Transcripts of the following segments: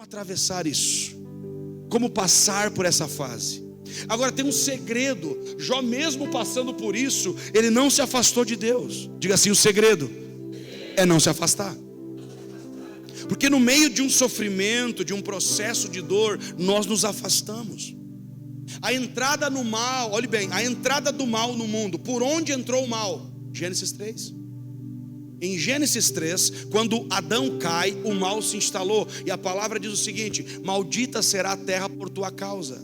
atravessar isso, como passar por essa fase. Agora tem um segredo. Jó, mesmo passando por isso, ele não se afastou de Deus. Diga assim: o segredo é não se afastar. Porque no meio de um sofrimento, de um processo de dor, nós nos afastamos. A entrada no mal, olhe bem, a entrada do mal no mundo, por onde entrou o mal? Gênesis 3. Em Gênesis 3, quando Adão cai, o mal se instalou. E a palavra diz o seguinte: maldita será a terra por tua causa.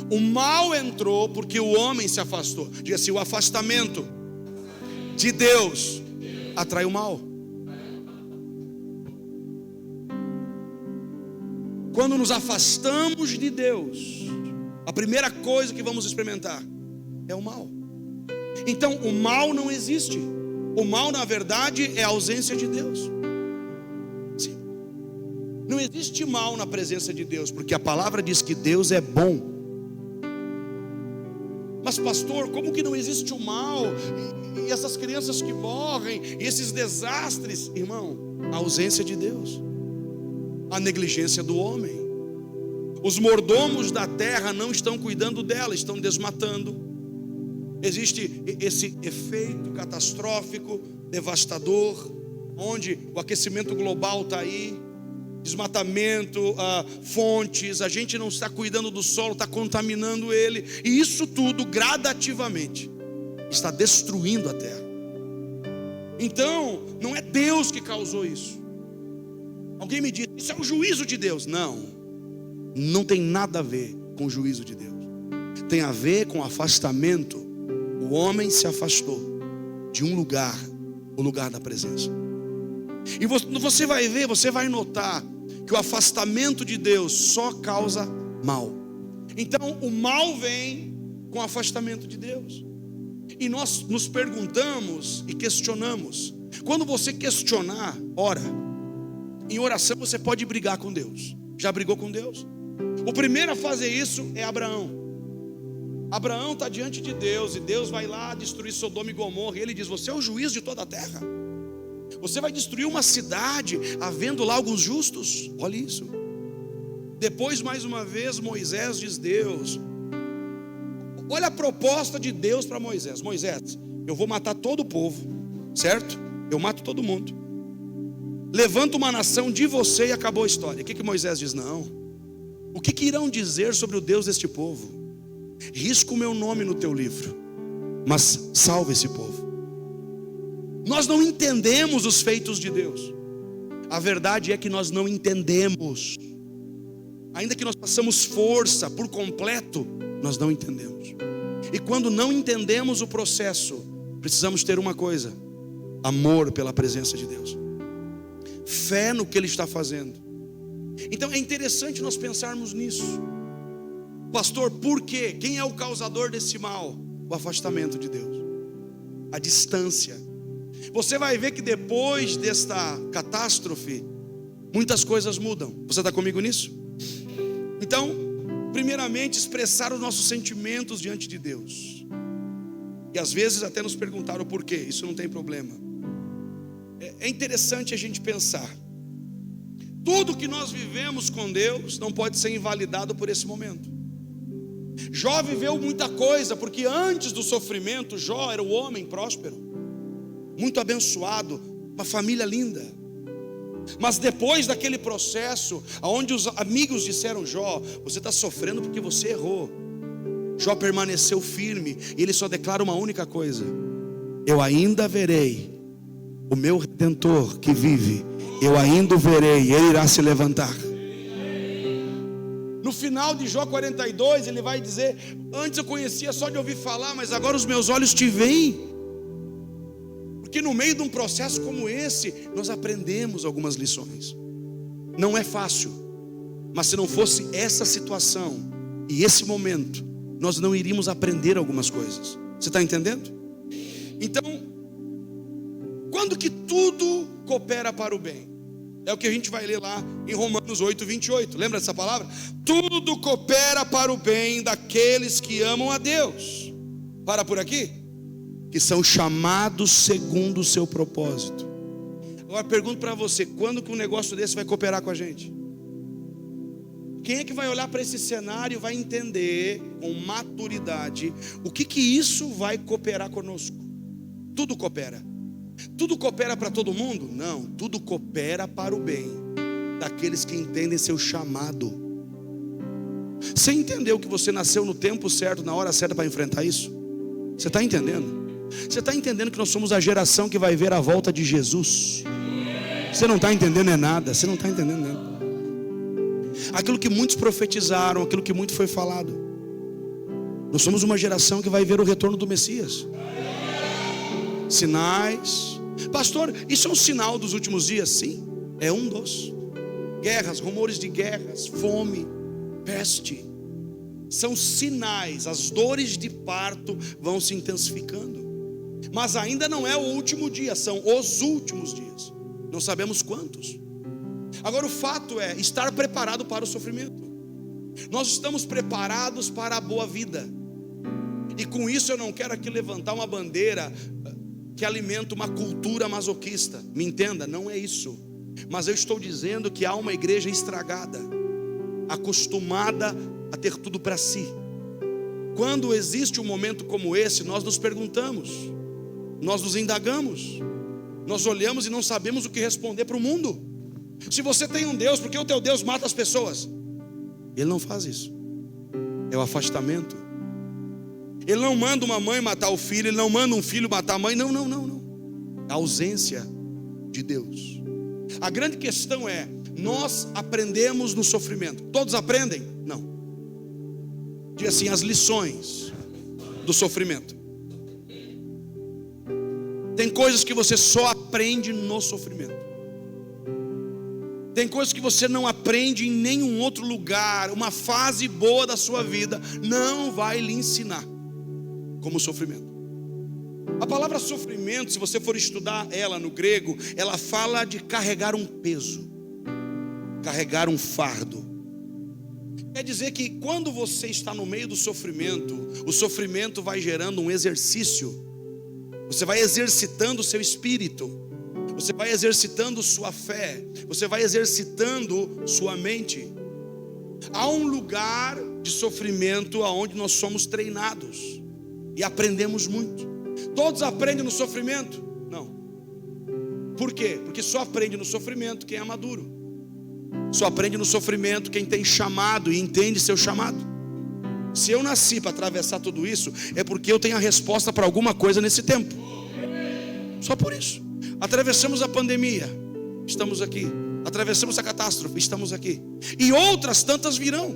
O mal entrou porque o homem se afastou. Diga assim: o afastamento de Deus atrai o mal. Quando nos afastamos de Deus, a primeira coisa que vamos experimentar é o mal. Então o mal não existe. O mal, na verdade, é a ausência de Deus. Sim. Não existe mal na presença de Deus, porque a palavra diz que Deus é bom. Mas pastor, como que não existe o mal? E essas crianças que morrem, e esses desastres? Irmão, a ausência de Deus, a negligência do homem. Os mordomos da terra não estão cuidando dela, estão desmatando. Existe esse efeito catastrófico, devastador, onde o aquecimento global está aí, desmatamento, fontes, a gente não está cuidando do solo, está contaminando ele, e isso tudo gradativamente está destruindo a terra. Então, não é Deus que causou isso. Alguém me diz: isso é o juízo de Deus. Não, não tem nada a ver com o juízo de Deus. Tem a ver com o afastamento. O homem se afastou de um lugar, o lugar da presença. E você vai ver, você vai notar que o afastamento de Deus só causa mal. Então o mal vem com o afastamento de Deus. E nós nos perguntamos e questionamos. Quando você questionar, ora. Em oração você pode brigar com Deus. Já brigou com Deus? O primeiro a fazer isso é Abraão. Abraão está diante de Deus, e Deus vai lá destruir Sodoma e Gomorra, e ele diz: você é o juiz de toda a terra. Você vai destruir uma cidade, havendo lá alguns justos? Olha isso. Depois, mais uma vez, Moisés diz: Deus, olha a proposta de Deus para Moisés. Moisés, eu vou matar todo o povo, certo? Eu mato todo mundo. Levanto uma nação de você e acabou a história. O que Moisés diz? Não. O que irão dizer sobre o Deus deste povo? Risca o meu nome no teu livro, mas salva esse povo. Nós não entendemos os feitos de Deus. A verdade é que nós não entendemos. Ainda que nós façamos força por completo, nós não entendemos. E quando não entendemos o processo, precisamos ter uma coisa: amor pela presença de Deus, fé no que Ele está fazendo. Então é interessante nós pensarmos nisso. Pastor, por quê? Quem é o causador desse mal? O afastamento de Deus, a distância. Você vai ver que depois desta catástrofe, muitas coisas mudam. Você está comigo nisso? Então, primeiramente, expressar os nossos sentimentos diante de Deus. E às vezes até nos perguntaram o porquê. Isso não tem problema. É interessante a gente pensar. Tudo que nós vivemos com Deus não pode ser invalidado por esse momento. Jó viveu muita coisa, porque antes do sofrimento, Jó era um homem próspero, muito abençoado, uma família linda. Mas depois daquele processo, onde os amigos disseram: Jó, você está sofrendo porque você errou, Jó permaneceu firme, e ele só declara uma única coisa: eu ainda verei o meu Redentor que vive, eu ainda o verei, ele irá se levantar. No final de Jó 42, ele vai dizer: antes eu conhecia só de ouvir falar, mas agora os meus olhos te veem. Porque no meio de um processo como esse, nós aprendemos algumas lições. Não é fácil, mas se não fosse essa situação e esse momento, nós não iríamos aprender algumas coisas. Você está entendendo? Então, quando que tudo coopera para o bem? É o que a gente vai ler lá em Romanos 8:28. Lembra dessa palavra? Tudo coopera para o bem daqueles que amam a Deus. Para por aqui. Que são chamados segundo o seu propósito. Agora pergunto para você: quando que um negócio desse vai cooperar com a gente? Quem é que vai olhar para esse cenário e vai entender com maturidade o que isso vai cooperar conosco? Tudo coopera. Tudo coopera para todo mundo? Não, tudo coopera para o bem daqueles que entendem seu chamado. Você entendeu que você nasceu no tempo certo, na hora certa para enfrentar isso? Você está entendendo? Você está entendendo que nós somos a geração que vai ver a volta de Jesus? Você não está entendendo é nada. Você não está entendendo nada. Aquilo que muitos profetizaram, aquilo que muito foi falado. Nós somos uma geração que vai ver o retorno do Messias. Sinais. Pastor, isso é um sinal dos últimos dias? Sim, é um dos. Guerras, rumores de guerras, fome, peste. São sinais, as dores de parto vão se intensificando. Mas ainda não é o último dia, são os últimos dias. Não sabemos quantos. Agora o fato é estar preparado para o sofrimento. Nós estamos preparados para a boa vida. E com isso eu não quero aqui levantar uma bandeira que alimenta uma cultura masoquista. Me entenda, não é isso. Mas eu estou dizendo que há uma igreja estragada, acostumada a ter tudo para si. Quando existe um momento como esse, nós nos perguntamos, nós nos indagamos, nós olhamos e não sabemos o que responder para o mundo. Se você tem um Deus, por que o teu Deus mata as pessoas? Ele não faz isso. É o afastamento. Ele não manda uma mãe matar o filho, ele não manda um filho matar a mãe. Não. A ausência de Deus. A grande questão é, nós aprendemos no sofrimento. Todos aprendem? Não. Diga assim, as lições do sofrimento. Tem coisas que você só aprende no sofrimento. Tem coisas que você não aprende em nenhum outro lugar. Uma fase boa da sua vida não vai lhe ensinar como sofrimento. A palavra sofrimento, se você for estudar ela no grego, ela fala de carregar um peso, carregar um fardo. Quer dizer que quando você está no meio do sofrimento, o sofrimento vai gerando um exercício. Você vai exercitando o seu espírito. Você vai exercitando sua fé. Você vai exercitando sua mente. Há um lugar de sofrimento onde nós somos treinados e aprendemos muito. Todos aprendem no sofrimento? Não. Por quê? Porque só aprende no sofrimento quem é maduro. Só aprende no sofrimento quem tem chamado e entende seu chamado. Se eu nasci para atravessar tudo isso, é porque eu tenho a resposta para alguma coisa nesse tempo. Só por isso. Atravessamos a pandemia, estamos aqui. Atravessamos a catástrofe, estamos aqui. E outras tantas virão.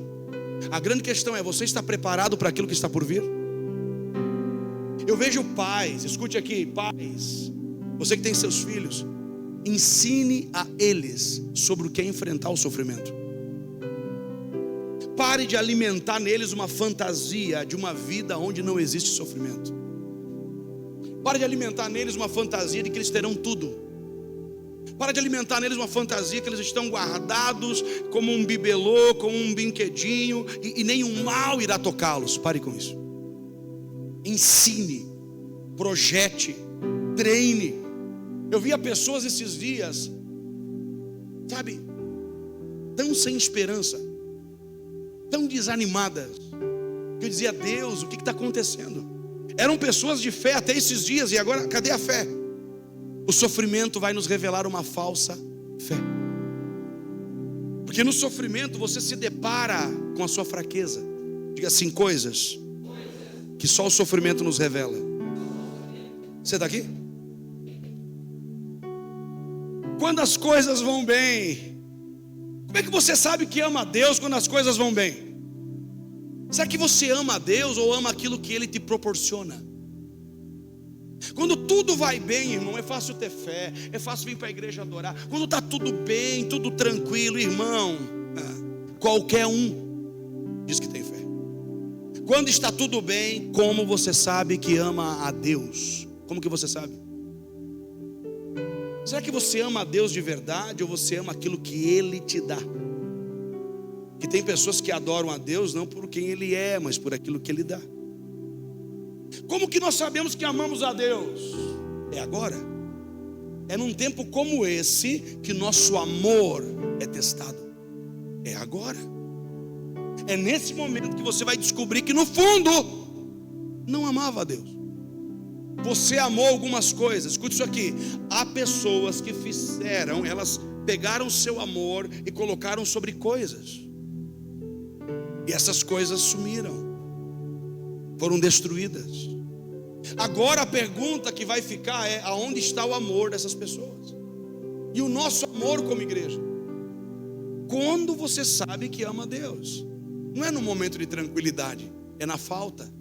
A grande questão é, você está preparado para aquilo que está por vir? Eu vejo pais, escute aqui, pais, você que tem seus filhos, ensine a eles sobre o que é enfrentar o sofrimento. Pare de alimentar neles uma fantasia de uma vida onde não existe sofrimento. Pare de alimentar neles uma fantasia de que eles terão tudo. Para de alimentar neles uma fantasia que eles estão guardados como um bibelô, como um brinquedinho, e nenhum mal irá tocá-los. Pare com isso. Ensine, projete, treine. Eu via pessoas esses dias, sabe, tão sem esperança, tão desanimadas, que eu dizia, Deus, o que está acontecendo? Eram pessoas de fé até esses dias, e agora cadê a fé? O sofrimento vai nos revelar uma falsa fé. Porque no sofrimento você se depara com a sua fraqueza. Diga assim, coisas que só o sofrimento nos revela. Você está aqui? Quando as coisas vão bem, como é que você sabe que ama a Deus quando as coisas vão bem? Será que você ama a Deus ou ama aquilo que Ele te proporciona? Quando tudo vai bem, irmão, é fácil ter fé, é fácil vir para a igreja adorar. Quando está tudo bem, tudo tranquilo, irmão, qualquer um diz que tem fé. Quando está tudo bem, como você sabe que ama a Deus? Como que você sabe? Será que você ama a Deus de verdade ou você ama aquilo que Ele te dá? Que tem pessoas que adoram a Deus não por quem Ele é, mas por aquilo que Ele dá. Como que nós sabemos que amamos a Deus? É agora. É num tempo como esse que nosso amor é testado. É agora. É nesse momento que você vai descobrir que no fundo não amava a Deus. Você amou algumas coisas. Escute isso aqui. Há pessoas que fizeram, elas pegaram o seu amor e colocaram sobre coisas. E essas coisas sumiram, foram destruídas. Agora a pergunta que vai ficar é: aonde está o amor dessas pessoas? E o nosso amor como igreja? Quando você sabe que ama a Deus? Não é no momento de tranquilidade, é na falta.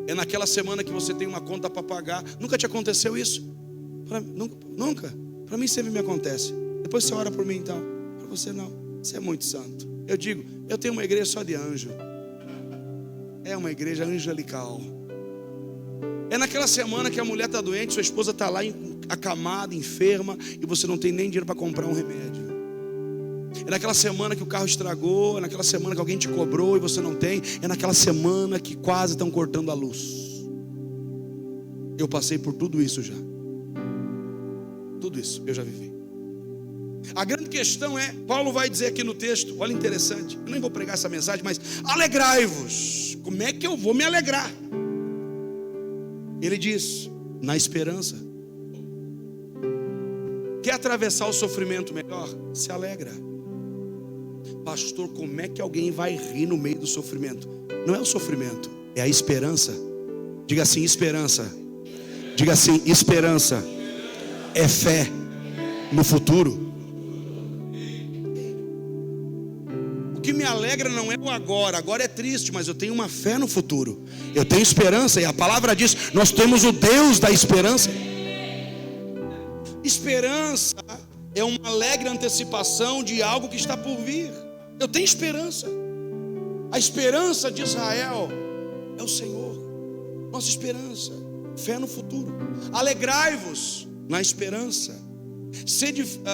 É naquela semana que você tem uma conta para pagar. Nunca te aconteceu isso? Nunca. Para mim sempre me acontece. Depois você ora por mim então. Para você não. Você é muito santo. Eu digo, eu tenho uma igreja só de anjo. É uma igreja angelical. É naquela semana que a mulher está doente, sua esposa está lá acamada, enferma, e você não tem nem dinheiro para comprar um remédio. É naquela semana que o carro estragou, é naquela semana que alguém te cobrou e você não tem, é naquela semana que quase estão cortando a luz. Eu passei por tudo isso já. Tudo isso eu já vivi. A grande questão é, Paulo vai dizer aqui no texto, olha interessante, eu nem vou pregar essa mensagem, mas alegrai-vos. Como é que eu vou me alegrar? Ele diz, na esperança. Quer atravessar o sofrimento melhor? Se alegra. Pastor, como é que alguém vai rir no meio do sofrimento? Não é o sofrimento, é a esperança. Diga assim, esperança. Diga assim, esperança. É fé no futuro. O que me alegra não é o agora. Agora é triste, mas eu tenho uma fé no futuro. Eu tenho esperança, e a palavra diz, nós temos o Deus da esperança. Esperança é uma alegre antecipação de algo que está por vir. Eu tenho esperança. A esperança de Israel é o Senhor. Nossa esperança, fé no futuro. Alegrai-vos na esperança.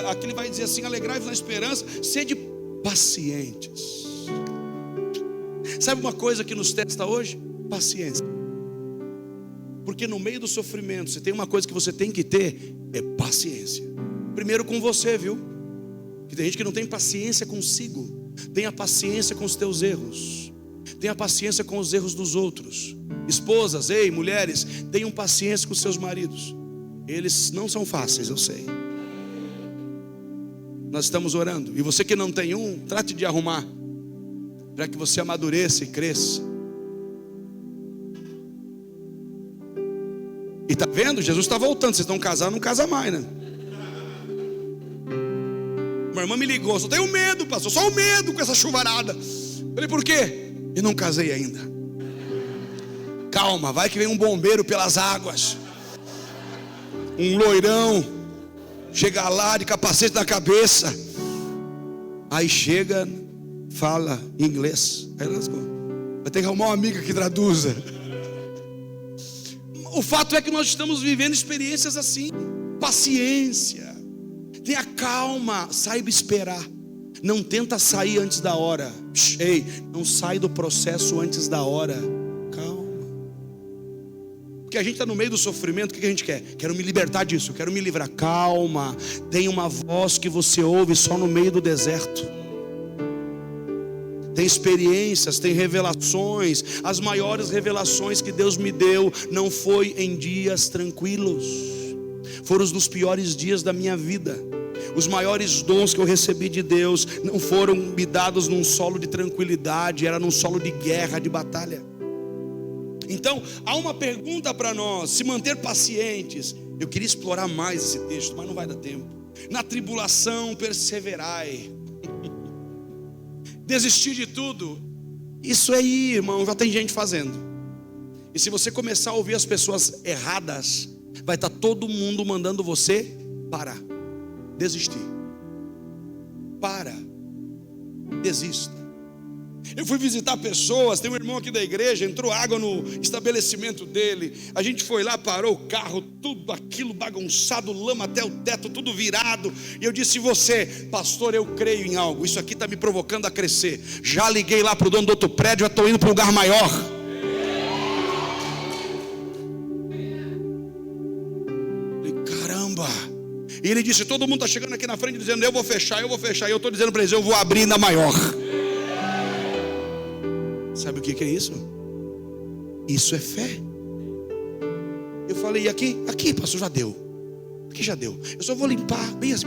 Aqui ele vai dizer assim, alegrai-vos na esperança, sede pacientes. Sabe uma coisa que nos testa hoje? Paciência. Porque no meio do sofrimento, se tem uma coisa que você tem que ter, é paciência. Primeiro com você, viu? Que tem gente que não tem paciência consigo. Tenha paciência com os teus erros. Tenha paciência com os erros dos outros. Esposas, ei, mulheres, tenham paciência com os seus maridos. Eles não são fáceis, eu sei. Nós estamos orando. E você que não tem um, trate de arrumar, para que você amadureça e cresça. E está vendo? Jesus está voltando. Vocês estão casados, não casa mais, né? Minha irmã me ligou, só tenho medo, pastor, só o medo com essa chuvarada. Falei, por quê? Eu não casei ainda. Calma, vai que vem um bombeiro pelas águas, um loirão, chega lá de capacete na cabeça, aí chega, fala inglês, aí lascou. Vai ter que arrumar uma amiga que traduza. O fato é que nós estamos vivendo experiências assim. Paciência. Tenha calma, saiba esperar. Não tenta sair antes da hora. Ei, não sai do processo antes da hora. Calma. Porque a gente está no meio do sofrimento. O que a gente quer? Quero me libertar disso, quero me livrar. Calma. Tem uma voz que você ouve só no meio do deserto. Tem experiências, tem revelações. As maiores revelações que Deus me deu não foi em dias tranquilos, foram os dos piores dias da minha vida. Os maiores dons que eu recebi de Deus não foram me dados num solo de tranquilidade, era num solo de guerra, de batalha. Então, há uma pergunta para nós: se manter pacientes. Eu queria explorar mais esse texto, mas não vai dar tempo. Na tribulação perseverai. Desistir de tudo, isso aí, irmão, já tem gente fazendo. E se você começar a ouvir as pessoas erradas, vai estar todo mundo mandando você parar, desistir. Para, desista. Eu fui visitar pessoas, tem um irmão aqui da igreja, entrou água no estabelecimento dele. A gente foi lá, parou o carro, tudo aquilo bagunçado, lama até o teto, tudo virado. E eu disse: você, pastor, eu creio em algo, isso aqui está me provocando a crescer. Já liguei lá para o dono do outro prédio, já estou indo para um lugar maior. Caramba. E ele disse: todo mundo está chegando aqui na frente dizendo eu vou fechar. E eu estou dizendo para eles: eu vou abrir ainda maior. Sabe o que é isso? Isso é fé. Eu falei, aqui pastor, já deu. Aqui já deu. Eu só vou limpar, bem assim,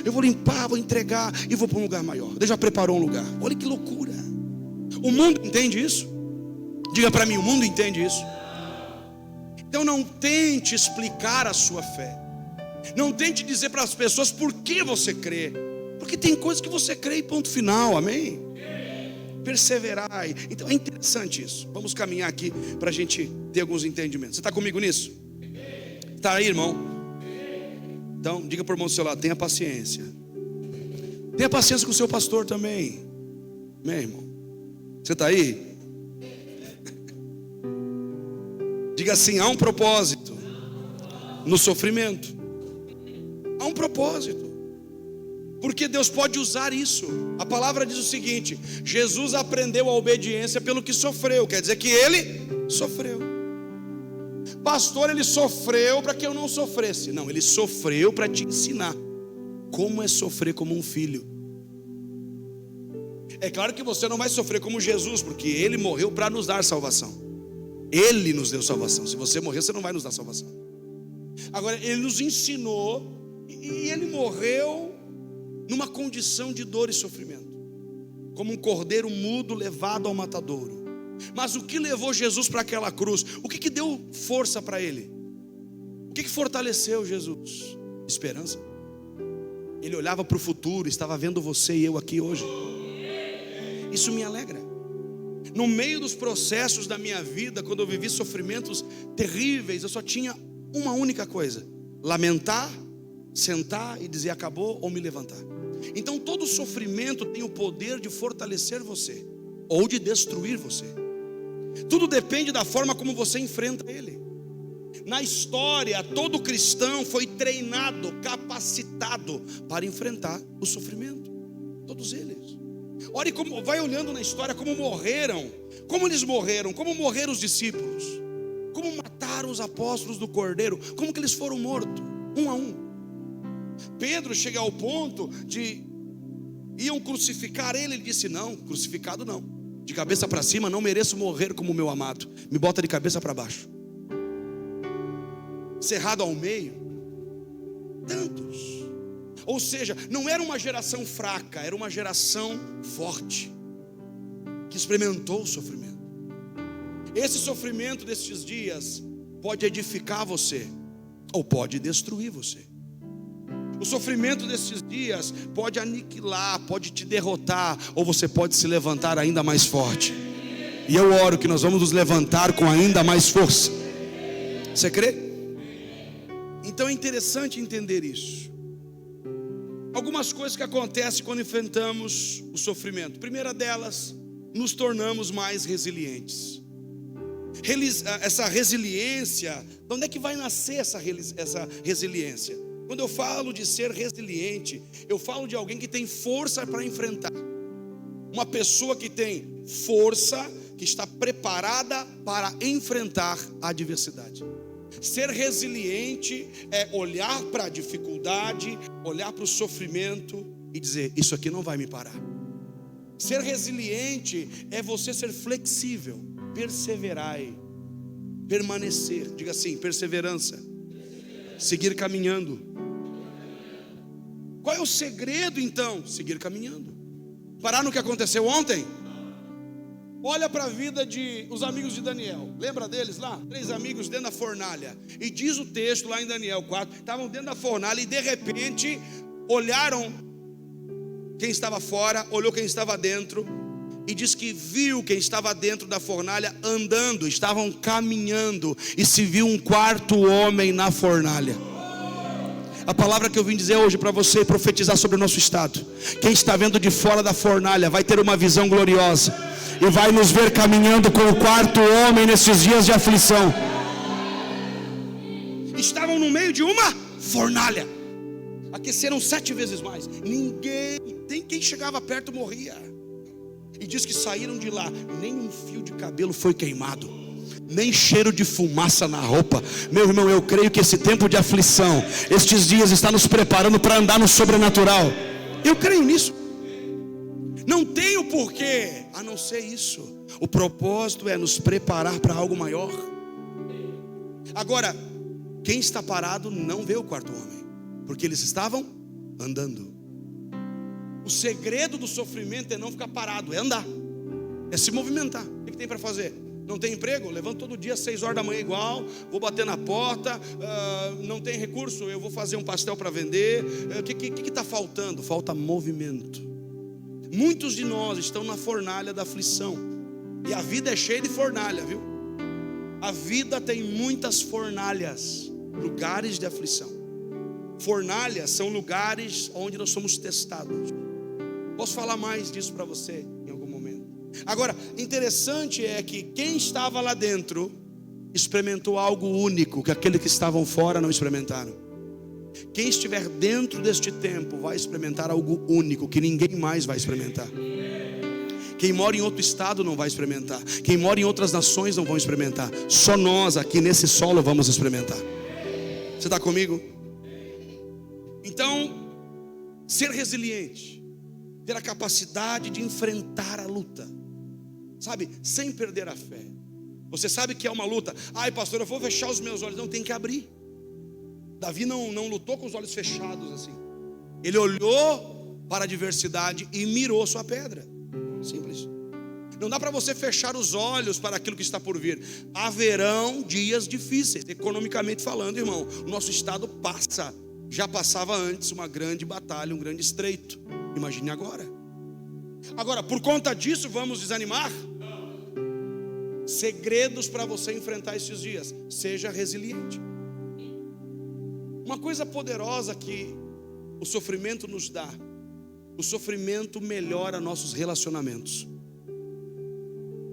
eu vou limpar, vou entregar e vou para um lugar maior. Deus já preparou um lugar. Olha que loucura. O mundo entende isso? Diga para mim, o mundo entende isso? Então não tente explicar a sua fé. Não tente dizer para as pessoas por que você crê. Porque tem coisas que você crê e ponto final, amém? Perseverai. Então é interessante isso. Vamos caminhar aqui para a gente ter alguns entendimentos. Você está comigo nisso? Está aí, irmão? Então diga para o irmão do seu lado, tenha paciência. Tenha paciência com o seu pastor também. Amém, irmão? Você está aí? Diga assim, há um propósito no sofrimento. Há um propósito. Porque Deus pode usar isso. A palavra diz o seguinte: Jesus aprendeu a obediência pelo que sofreu. Quer dizer que ele sofreu. Pastor, ele sofreu para que eu não sofresse. Não, ele sofreu para te ensinar como é sofrer como um filho. É claro que você não vai sofrer como Jesus, porque ele morreu para nos dar salvação. Ele nos deu salvação. Se você morrer, você não vai nos dar salvação. Agora, ele nos ensinou e ele morreu numa condição de dor e sofrimento, como um cordeiro mudo levado ao matadouro. Mas o que levou Jesus para aquela cruz? O que deu força para ele? O que fortaleceu Jesus? Esperança. Ele olhava para o futuro, estava vendo você e eu aqui hoje. Isso me alegra. No meio dos processos da minha vida, quando eu vivi sofrimentos terríveis, eu só tinha uma única coisa: lamentar, sentar e dizer acabou, ou me levantar. Então todo sofrimento tem o poder de fortalecer você ou de destruir você. Tudo depende da forma como você enfrenta ele. Na história, todo cristão foi treinado, capacitado para enfrentar o sofrimento. Todos eles. Olhe como, vai olhando na história como morreram. Como eles morreram, como morreram os discípulos, como mataram os apóstolos do Cordeiro, como que eles foram mortos, um a um. Pedro chega ao ponto de iam crucificar ele. Ele disse: não, crucificado não, de cabeça para cima, não mereço morrer como meu amado, me bota de cabeça para baixo. Cerrado ao meio, tantos. Ou seja, não era uma geração fraca, era uma geração forte, que experimentou o sofrimento. Esse sofrimento desses dias pode edificar você, ou pode destruir você. O sofrimento desses dias pode aniquilar, pode te derrotar, ou você pode se levantar ainda mais forte. E eu oro que nós vamos nos levantar com ainda mais força. Você crê? Então é interessante entender isso. Algumas coisas que acontecem quando enfrentamos o sofrimento. Primeira delas, nos tornamos mais resilientes. Essa resiliência, de onde é que vai nascer essa resiliência? Quando eu falo de ser resiliente, eu falo de alguém que tem força para enfrentar. Uma pessoa que tem força, que está preparada para enfrentar a adversidade. Ser resiliente é olhar para a dificuldade, olhar para o sofrimento e dizer: isso aqui não vai me parar. Ser resiliente é você ser flexível, perseverai, permanecer. Diga assim: perseverança. Seguir caminhando. Qual é o segredo então? Seguir caminhando. Parar no que aconteceu ontem? Olha para a vida os amigos de Daniel. Lembra deles lá? 3 amigos dentro da fornalha. E diz o texto lá em Daniel 4: estavam dentro da fornalha e de repente olharam quem estava fora, olhou quem estava dentro, e diz que viu quem estava dentro da fornalha andando, estavam caminhando, e se viu um 4º homem na fornalha. A palavra que eu vim dizer hoje para você, profetizar sobre o nosso estado: quem está vendo de fora da fornalha vai ter uma visão gloriosa e vai nos ver caminhando com o 4º homem nesses dias de aflição. Estavam no meio de uma fornalha, aqueceram 7 vezes mais. Quem chegava perto morria. E diz que saíram de lá, nem um fio de cabelo foi queimado, nem cheiro de fumaça na roupa. Meu irmão, eu creio que esse tempo de aflição, estes dias, está nos preparando para andar no sobrenatural. Eu creio nisso. Não tenho porquê a não ser isso. O propósito é nos preparar para algo maior. Agora, quem está parado não vê o quarto homem, porque eles estavam andando. O segredo do sofrimento é não ficar parado, é andar, é se movimentar. O que tem para fazer? Não tem emprego? Levanto todo dia às 6 horas da manhã igual, vou bater na porta. Não tem recurso? Eu vou fazer um pastel para vender. O que está faltando? Falta movimento. Muitos de nós estão na fornalha da aflição, e a vida é cheia de fornalha, viu? A vida tem muitas fornalhas, lugares de aflição. Fornalhas são lugares onde nós somos testados. Posso falar mais disso para você em algum momento. Agora, interessante é que quem estava lá dentro experimentou algo único que aqueles que estavam fora não experimentaram. Quem estiver dentro deste tempo vai experimentar algo único que ninguém mais vai experimentar. Quem mora em outro estado não vai experimentar. Quem mora em outras nações não vão experimentar. Só nós aqui nesse solo vamos experimentar. Você está comigo? Então, ser resiliente, ter a capacidade de enfrentar a luta, sabe, sem perder a fé. Você sabe que é uma luta. Ai, pastor, eu vou fechar os meus olhos. Não, tem que abrir. Davi não lutou com os olhos fechados assim. Ele olhou para a adversidade e mirou sua pedra. Simples. Não dá para você fechar os olhos para aquilo que está por vir. Haverão dias difíceis, economicamente falando, irmão. O nosso estado já passava antes uma grande batalha, um grande estreito. Imagine agora. Agora, por conta disso, vamos desanimar? Segredos para você enfrentar esses dias. Seja resiliente. Uma coisa poderosa que o sofrimento nos dá: o sofrimento melhora nossos relacionamentos.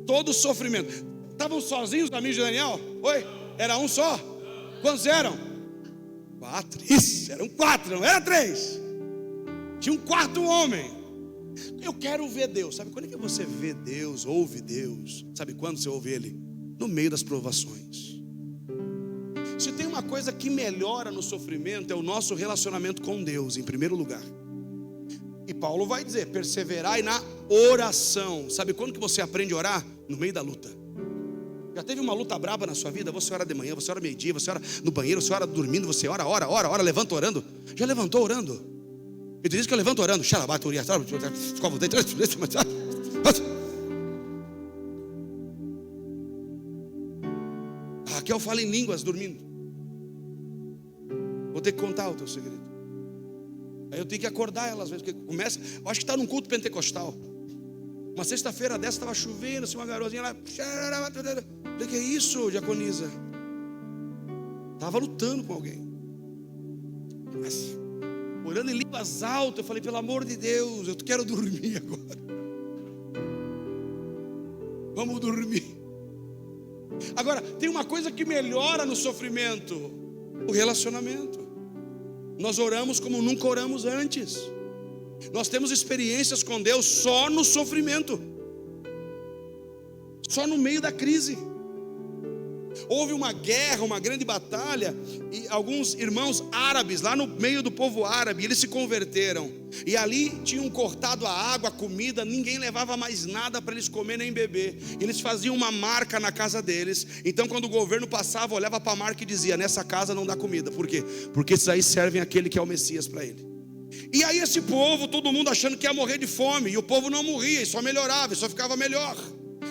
Todo sofrimento. Estavam sozinhos os amigos de Daniel? Oi? Era um só? Quantos eram? 4. Isso, eram 4, não era 3. Tinha um quarto homem. Eu quero ver Deus. Sabe quando é que você vê Deus, ouve Deus? Sabe quando você ouve Ele? No meio das provações. Se tem uma coisa que melhora no sofrimento, é o nosso relacionamento com Deus, em primeiro lugar. E Paulo vai dizer: perseverai na oração. Sabe quando que você aprende a orar? No meio da luta. Já teve uma luta braba na sua vida? Você ora de manhã, você ora meio-dia, você ora no banheiro, você ora dormindo, você ora, levanta orando. Já levantou orando? Eu disse que eu levanto orando. Escova o dente. Raquel fala em línguas dormindo. Vou ter que contar o teu segredo. Aí eu tenho que acordar ela às vezes, porque começa. Eu acho que está num culto pentecostal. Uma sexta-feira dessa estava chovendo, assim, uma garotinha lá. Falei: que é isso, diaconisa? Estava lutando com alguém. Mas, orando em línguas altas, eu falei: pelo amor de Deus, eu quero dormir agora. Vamos dormir. Agora, tem uma coisa que melhora no sofrimento: o relacionamento. Nós oramos como nunca oramos antes. Nós temos experiências com Deus só no sofrimento, só no meio da crise. Houve uma guerra, uma grande batalha, e alguns irmãos árabes, lá no meio do povo árabe, eles se converteram. E ali tinham cortado a água, a comida, ninguém levava mais nada para eles comer nem beber. Eles faziam uma marca na casa deles. Então quando o governo passava, olhava para a marca e dizia: nessa casa não dá comida. Por quê? Porque esses aí servem aquele que é o Messias para ele. E aí esse povo, todo mundo achando que ia morrer de fome. E o povo não morria, e só melhorava, e só ficava melhor.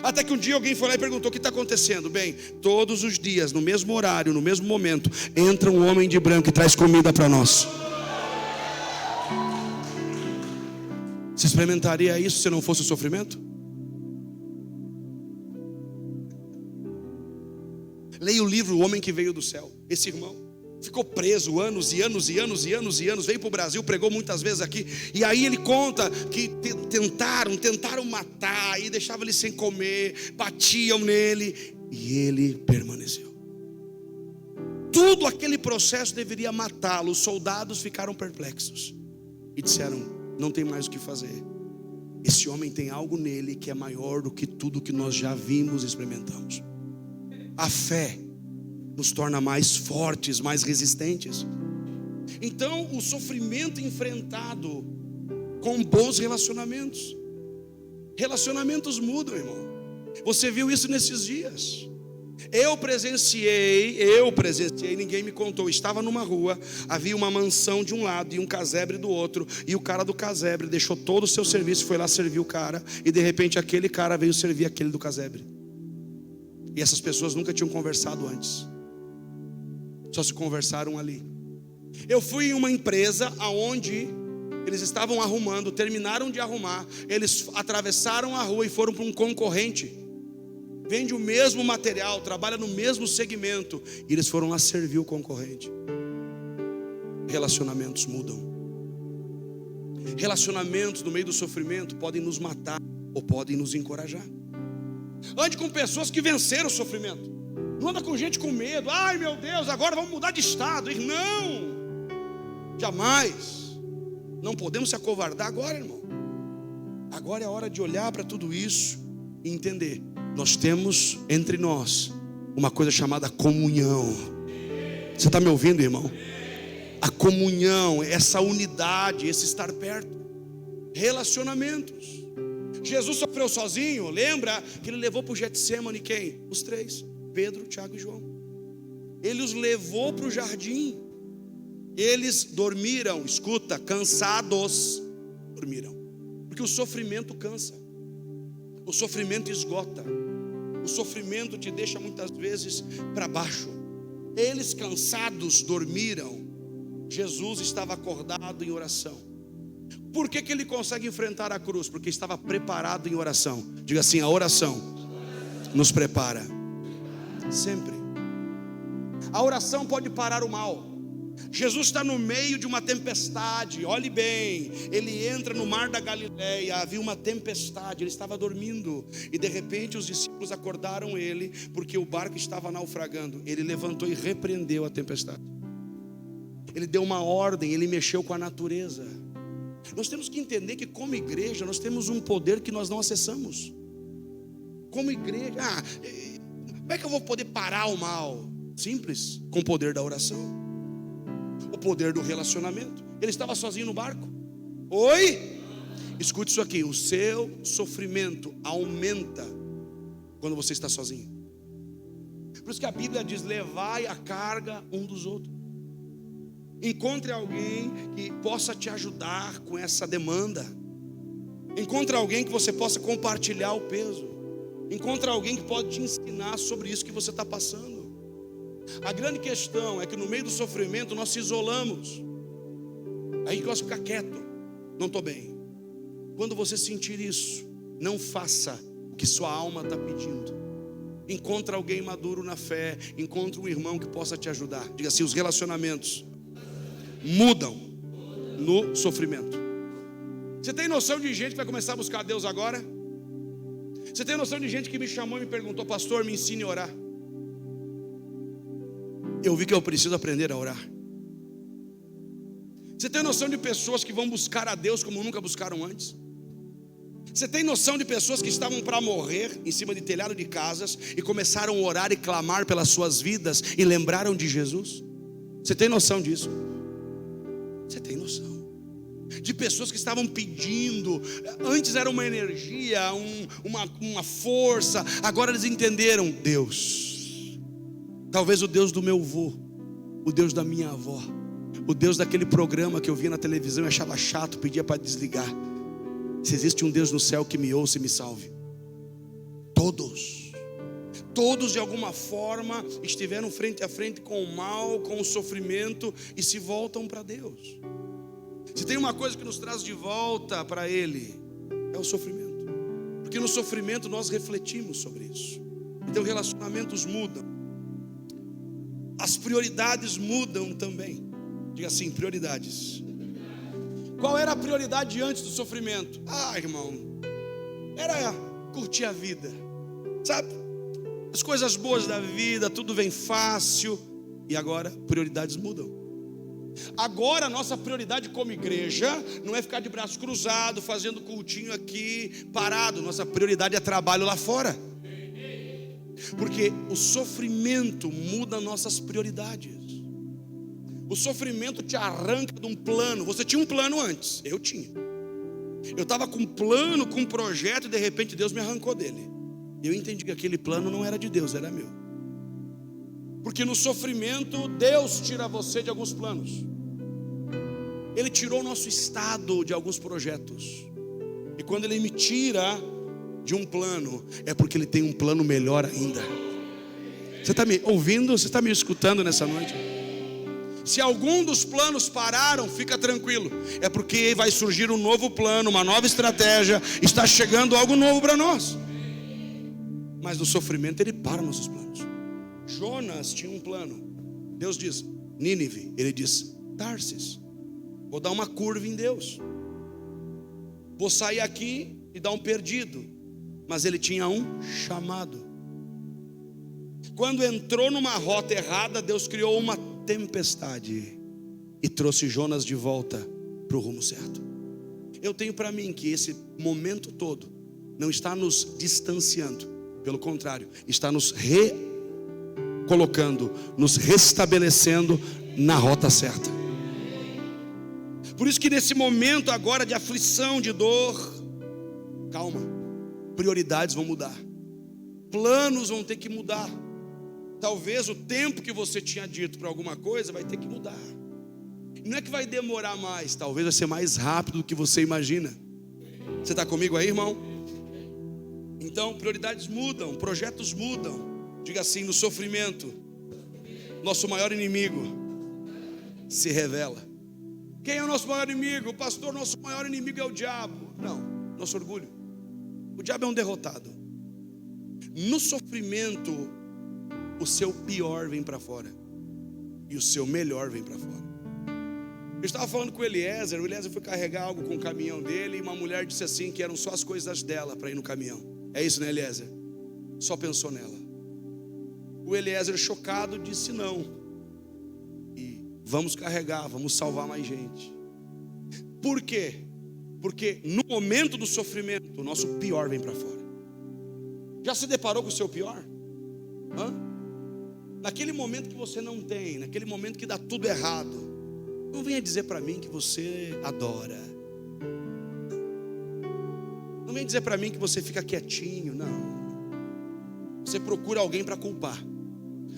Até que um dia alguém foi lá e perguntou: o que está acontecendo? Bem, todos os dias, no mesmo horário, no mesmo momento, entra um homem de branco e traz comida para nós. Você experimentaria isso se não fosse o sofrimento? Leia o livro O Homem que Veio do Céu. Esse irmão ficou preso anos e anos e anos e anos e anos. Veio para o Brasil, pregou muitas vezes aqui. E aí ele conta que tentaram matar, e deixavam ele sem comer, batiam nele, e ele permaneceu. Tudo aquele processo deveria matá-lo. Os soldados ficaram perplexos e disseram: não tem mais o que fazer. Esse homem tem algo nele que é maior do que tudo que nós já vimos e experimentamos. A fé nos torna mais fortes, mais resistentes. Então o sofrimento enfrentado com bons relacionamentos. Relacionamentos mudam, irmão. Você viu isso nesses dias. Eu presenciei, ninguém me contou. Estava numa rua, havia uma mansão de um lado e um casebre do outro, e o cara do casebre deixou todo o seu serviço, foi lá servir o cara, e de repente aquele cara veio servir aquele do casebre. E essas pessoas nunca tinham conversado antes, só se conversaram ali. Eu fui em uma empresa onde eles estavam arrumando, terminaram de arrumar, eles atravessaram a rua e foram para um concorrente, vende o mesmo material, trabalha no mesmo segmento, e eles foram lá servir o concorrente. Relacionamentos mudam. Relacionamentos no meio do sofrimento podem nos matar ou podem nos encorajar. Ande com pessoas que venceram o sofrimento. Não anda com gente com medo. Ai meu Deus, agora vamos mudar de estado. Não, jamais. Não podemos se acovardar agora, irmão. Agora é a hora de olhar para tudo isso e entender. Nós temos entre nós uma coisa chamada comunhão. Você está me ouvindo, irmão? A comunhão, essa unidade, esse estar perto. Relacionamentos. Jesus sofreu sozinho. Lembra que ele levou para o Getsêmani quem? Os três, Pedro, Tiago e João. Ele os levou para o jardim. Eles dormiram, escuta, cansados. Dormiram. Porque o sofrimento cansa. O sofrimento esgota. O sofrimento te deixa muitas vezes para baixo. Eles cansados dormiram. Jesus estava acordado em oração. Por que ele consegue enfrentar a cruz? Porque estava preparado em oração. Diga assim: a oração nos prepara sempre. A oração pode parar o mal. Jesus está no meio de uma tempestade, olhe bem, ele entra no mar da Galileia, havia uma tempestade, ele estava dormindo, e de repente os discípulos acordaram ele, porque o barco estava naufragando. Ele levantou e repreendeu a tempestade, ele deu uma ordem, ele mexeu com a natureza. Nós temos que entender que como igreja, nós temos um poder que nós não acessamos. Como igreja, como é que eu vou poder parar o mal? Simples, com o poder da oração. O poder do relacionamento. Ele estava sozinho no barco. Oi? Escute isso aqui: o seu sofrimento aumenta quando você está sozinho. Por isso que a Bíblia diz: levai a carga um dos outros. Encontre alguém que possa te ajudar com essa demanda. Encontre alguém que você possa compartilhar o peso. Encontre alguém que pode te ensinar sobre isso que você está passando. A grande questão é que no meio do sofrimento nós se isolamos. Aí gosta de ficar quieto. Não estou bem. Quando você sentir isso, não faça o que sua alma está pedindo. Encontre alguém maduro na fé. Encontre um irmão que possa te ajudar. Diga assim: os relacionamentos mudam no sofrimento. Você tem noção de gente que vai começar a buscar a Deus agora? Você tem noção de gente que me chamou e me perguntou: pastor, me ensine a orar. Eu vi que eu preciso aprender a orar. Você tem noção de pessoas que vão buscar a Deus como nunca buscaram antes? Você tem noção de pessoas que estavam para morrer em cima de telhado de casas e começaram a orar e clamar pelas suas vidas e lembraram de Jesus? Você tem noção disso? Você tem noção de pessoas que estavam pedindo, antes era uma energia, uma força, agora eles entenderam: Deus, talvez o Deus do meu avô, o Deus da minha avó, o Deus daquele programa que eu via na televisão e achava chato, pedia para desligar. Se existe um Deus no céu que me ouça e me salve. Todos de alguma forma estiveram frente a frente com o mal, com o sofrimento, e se voltam para Deus. Se tem uma coisa que nos traz de volta para Ele, é o sofrimento. Porque no sofrimento nós refletimos sobre isso. Então relacionamentos mudam. As prioridades mudam também. Diga assim: prioridades. Qual era a prioridade antes do sofrimento? Irmão, era curtir a vida, sabe? As coisas boas da vida, tudo vem fácil. E agora, prioridades mudam. Agora a nossa prioridade como igreja não é ficar de braço cruzado, fazendo cultinho aqui, parado. Nossa prioridade é trabalho lá fora. Porque o sofrimento muda nossas prioridades. O sofrimento te arranca de um plano. Você tinha um plano antes, eu tinha. Eu estava com um plano, com um projeto, e de repente Deus me arrancou dele. E eu entendi que aquele plano não era de Deus, era meu. Porque no sofrimento, Deus tira você de alguns planos. Ele tirou o nosso estado de alguns projetos. E quando Ele me tira de um plano, é porque Ele tem um plano melhor ainda. Você está me ouvindo? Você está me escutando nessa noite? Se algum dos planos pararam, fica tranquilo. É porque vai surgir um novo plano, uma nova estratégia. Está chegando algo novo para nós. Mas no sofrimento Ele para nossos planos. Jonas tinha um plano. Deus diz, Nínive. Ele diz, Tarsis. Vou dar uma curva em Deus. Vou sair aqui e dar um perdido. Mas ele tinha um chamado. Quando entrou numa rota errada, Deus criou uma tempestade e trouxe Jonas de volta para o rumo certo. Eu tenho para mim que esse momento todo não está nos distanciando, pelo contrário, está nos recolocando, nos restabelecendo na rota certa. Por isso que nesse momento agora de aflição, de dor, calma, prioridades vão mudar, planos vão ter que mudar. Talvez o tempo que você tinha dito para alguma coisa vai ter que mudar. Não é que vai demorar mais, talvez vai ser mais rápido do que você imagina. Você está comigo aí, irmão? Então, prioridades mudam, projetos mudam. Diga assim, no sofrimento, nosso maior inimigo se revela. Quem é o nosso maior inimigo? O pastor, nosso maior inimigo é o diabo. Não, nosso orgulho. O diabo é um derrotado. No sofrimento, o seu pior vem para fora e o seu melhor vem para fora. Eu estava falando com o Eliezer foi carregar algo com o caminhão dele, e uma mulher disse assim, que eram só as coisas dela para ir no caminhão. É isso, né, Eliezer? Só pensou nela. O Eliezer, chocado, disse não. E vamos carregar, vamos salvar mais gente. Por quê? Porque no momento do sofrimento, o nosso pior vem para fora. Já se deparou com o seu pior? Naquele momento que você não tem, naquele momento que dá tudo errado, não venha dizer para mim que você adora. Não venha dizer para mim que você fica quietinho, não. Você procura alguém para culpar.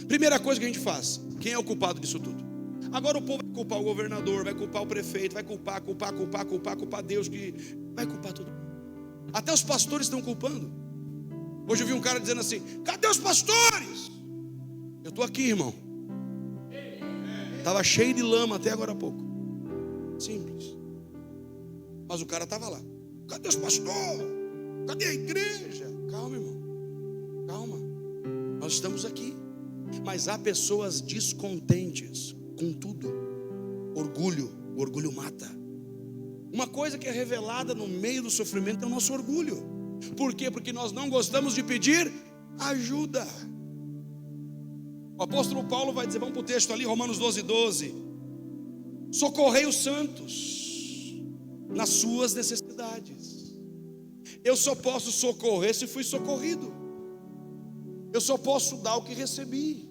Primeira coisa que a gente faz, quem é o culpado disso tudo? Agora o povo vai culpar o governador, vai culpar o prefeito, vai culpar Deus, que vai culpar todo mundo. Até os pastores estão culpando. Hoje eu vi um cara dizendo assim, cadê os pastores? Eu estou aqui, irmão. Estava cheio de lama até agora há pouco. Simples. Mas o cara estava lá. Cadê os pastores? Cadê a igreja? Calma, irmão. Calma. Nós estamos aqui. Mas há pessoas descontentes com tudo. Orgulho. O orgulho mata. Uma coisa que é revelada no meio do sofrimento é o nosso orgulho. Por quê? Porque nós não gostamos de pedir ajuda. O apóstolo Paulo vai dizer, vamos para o texto ali, Romanos 12:12. Socorrei os santos nas suas necessidades. Eu só posso socorrer se fui socorrido. Eu só posso dar o que recebi.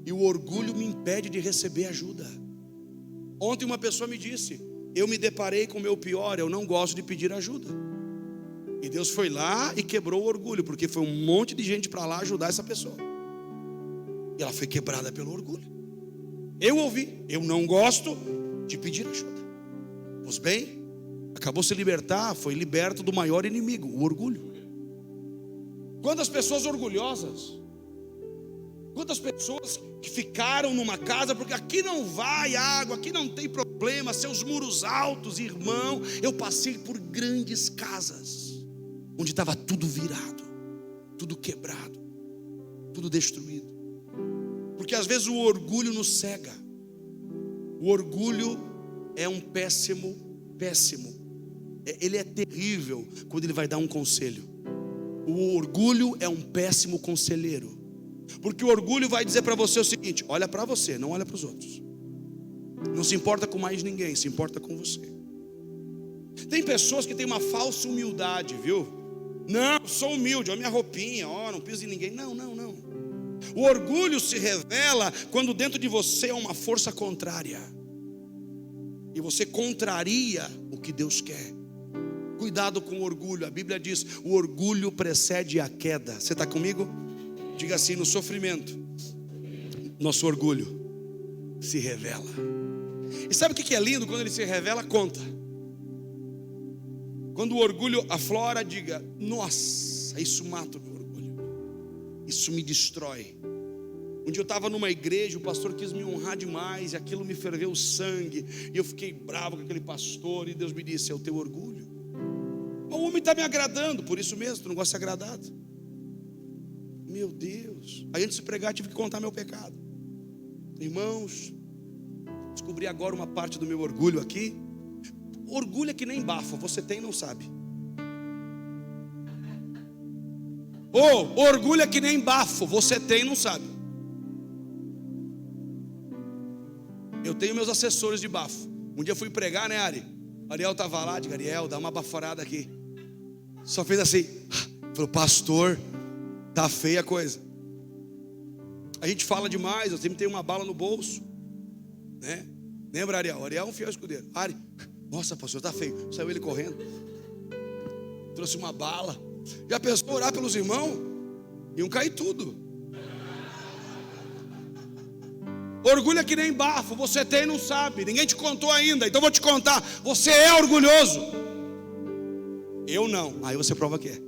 E o orgulho me impede de receber ajuda. Ontem uma pessoa me disse, eu me deparei com o meu pior, eu não gosto de pedir ajuda. E Deus foi lá e quebrou o orgulho, porque foi um monte de gente para lá ajudar essa pessoa. E ela foi quebrada pelo orgulho. Eu ouvi, eu não gosto de pedir ajuda. Pois bem, acabou se libertar, foi liberto do maior inimigo, o orgulho. Quantas pessoas orgulhosas, quantas pessoas que ficaram numa casa, porque aqui não vai água, aqui não tem problema, seus muros altos, irmão. Eu passei por grandes casas, onde estava tudo virado, tudo quebrado, tudo destruído. Porque às vezes o orgulho nos cega. O orgulho é um péssimo. Ele é terrível quando ele vai dar um conselho. O orgulho é um péssimo conselheiro. Porque o orgulho vai dizer para você o seguinte: olha para você, não olha para os outros. Não se importa com mais ninguém, se importa com você. Tem pessoas que têm uma falsa humildade, viu? Não, sou humilde, olha minha roupinha, ó, não piso em ninguém. Não. O orgulho se revela quando dentro de você é uma força contrária. E você contraria o que Deus quer. Cuidado com o orgulho. A Bíblia diz: o orgulho precede a queda. Você está comigo? Diga assim: no sofrimento, nosso orgulho se revela. E sabe o que é lindo? Quando ele se revela, conta. Quando o orgulho aflora, diga: nossa, isso mata o meu orgulho, isso me destrói. Um dia eu estava numa igreja, o pastor quis me honrar demais, e aquilo me ferveu o sangue, e eu fiquei bravo com aquele pastor, e Deus me disse: é o teu orgulho. O homem está me agradando, por isso mesmo, tu não gosta de ser agradado. Meu Deus. Aí antes de pregar, tive que contar meu pecado. Irmãos, descobri agora uma parte do meu orgulho aqui. Orgulho é que nem bafo, você tem e não sabe. Orgulho é que nem bafo, você tem e não sabe. Eu tenho meus assessores de bafo. Um dia eu fui pregar, né, Ari? Ariel estava lá, digo: Ariel, dá uma baforada aqui. Só fez assim. Falou: pastor, tá feia a coisa. A gente fala demais, eu sempre tenho uma bala no bolso, né? Lembra, Ariel? Ariel é um fiel escudeiro. Ari, nossa, pastor, tá feio. Saiu ele correndo, trouxe uma bala. Já pensou orar pelos irmãos? Iam cair tudo. Orgulho é que nem bafo, você tem e não sabe. Ninguém te contou ainda, então vou te contar. Você é orgulhoso. Eu não. Aí você prova que é.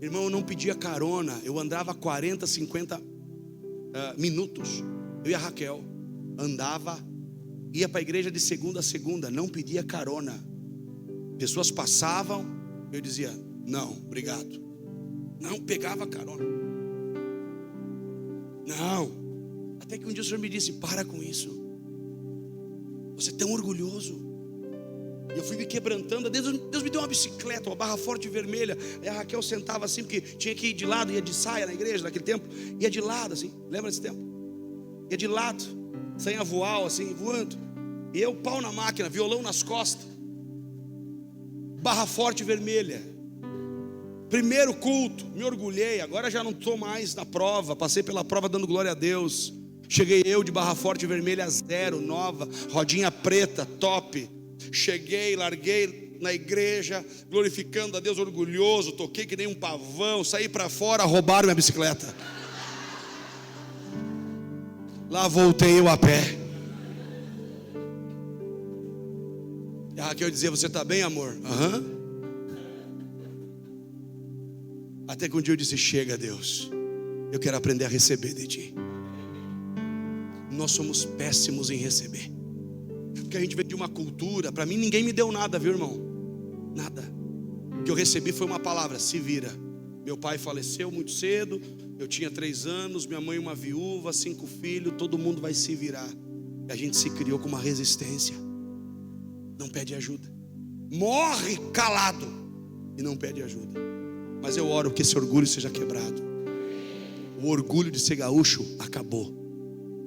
Irmão, eu não pedia carona. Eu andava 40, 50 minutos. Eu e a Raquel andava, ia para a igreja de segunda a segunda. Não pedia carona. Pessoas passavam, eu dizia: não, obrigado. Não pegava carona. Não. Até que um dia o Senhor me disse: para com isso. Você é tão orgulhoso. E eu fui me quebrantando. Deus me deu uma bicicleta, uma barra forte vermelha. Aí a Raquel sentava assim, porque tinha que ir de lado. Ia de saia na igreja naquele tempo. Ia de lado assim, lembra desse tempo? Ia de lado, sem voal assim, voando. E eu, pau na máquina, violão nas costas, barra forte vermelha. Primeiro culto, me orgulhei. Agora já não estou mais na prova. Passei pela prova dando glória a Deus. Cheguei eu de barra forte vermelha 0, nova, rodinha preta, top. Cheguei, larguei na igreja, glorificando a Deus, orgulhoso. Toquei que nem um pavão. Saí para fora, roubaram minha bicicleta. Lá voltei eu a pé. E a Raquel dizia: você está bem, amor? Aham. Até que um dia eu disse: chega, Deus, eu quero aprender a receber de ti. Nós somos péssimos em receber, porque a gente veio de uma cultura. Para mim ninguém me deu nada, viu, irmão? Nada. O que eu recebi foi uma palavra: se vira. Meu pai faleceu muito cedo, eu tinha 3 anos, minha mãe uma viúva, 5 filhos. Todo mundo vai se virar. E a gente se criou com uma resistência. Não pede ajuda, morre calado e não pede ajuda. Mas eu oro que esse orgulho seja quebrado. O orgulho de ser gaúcho acabou.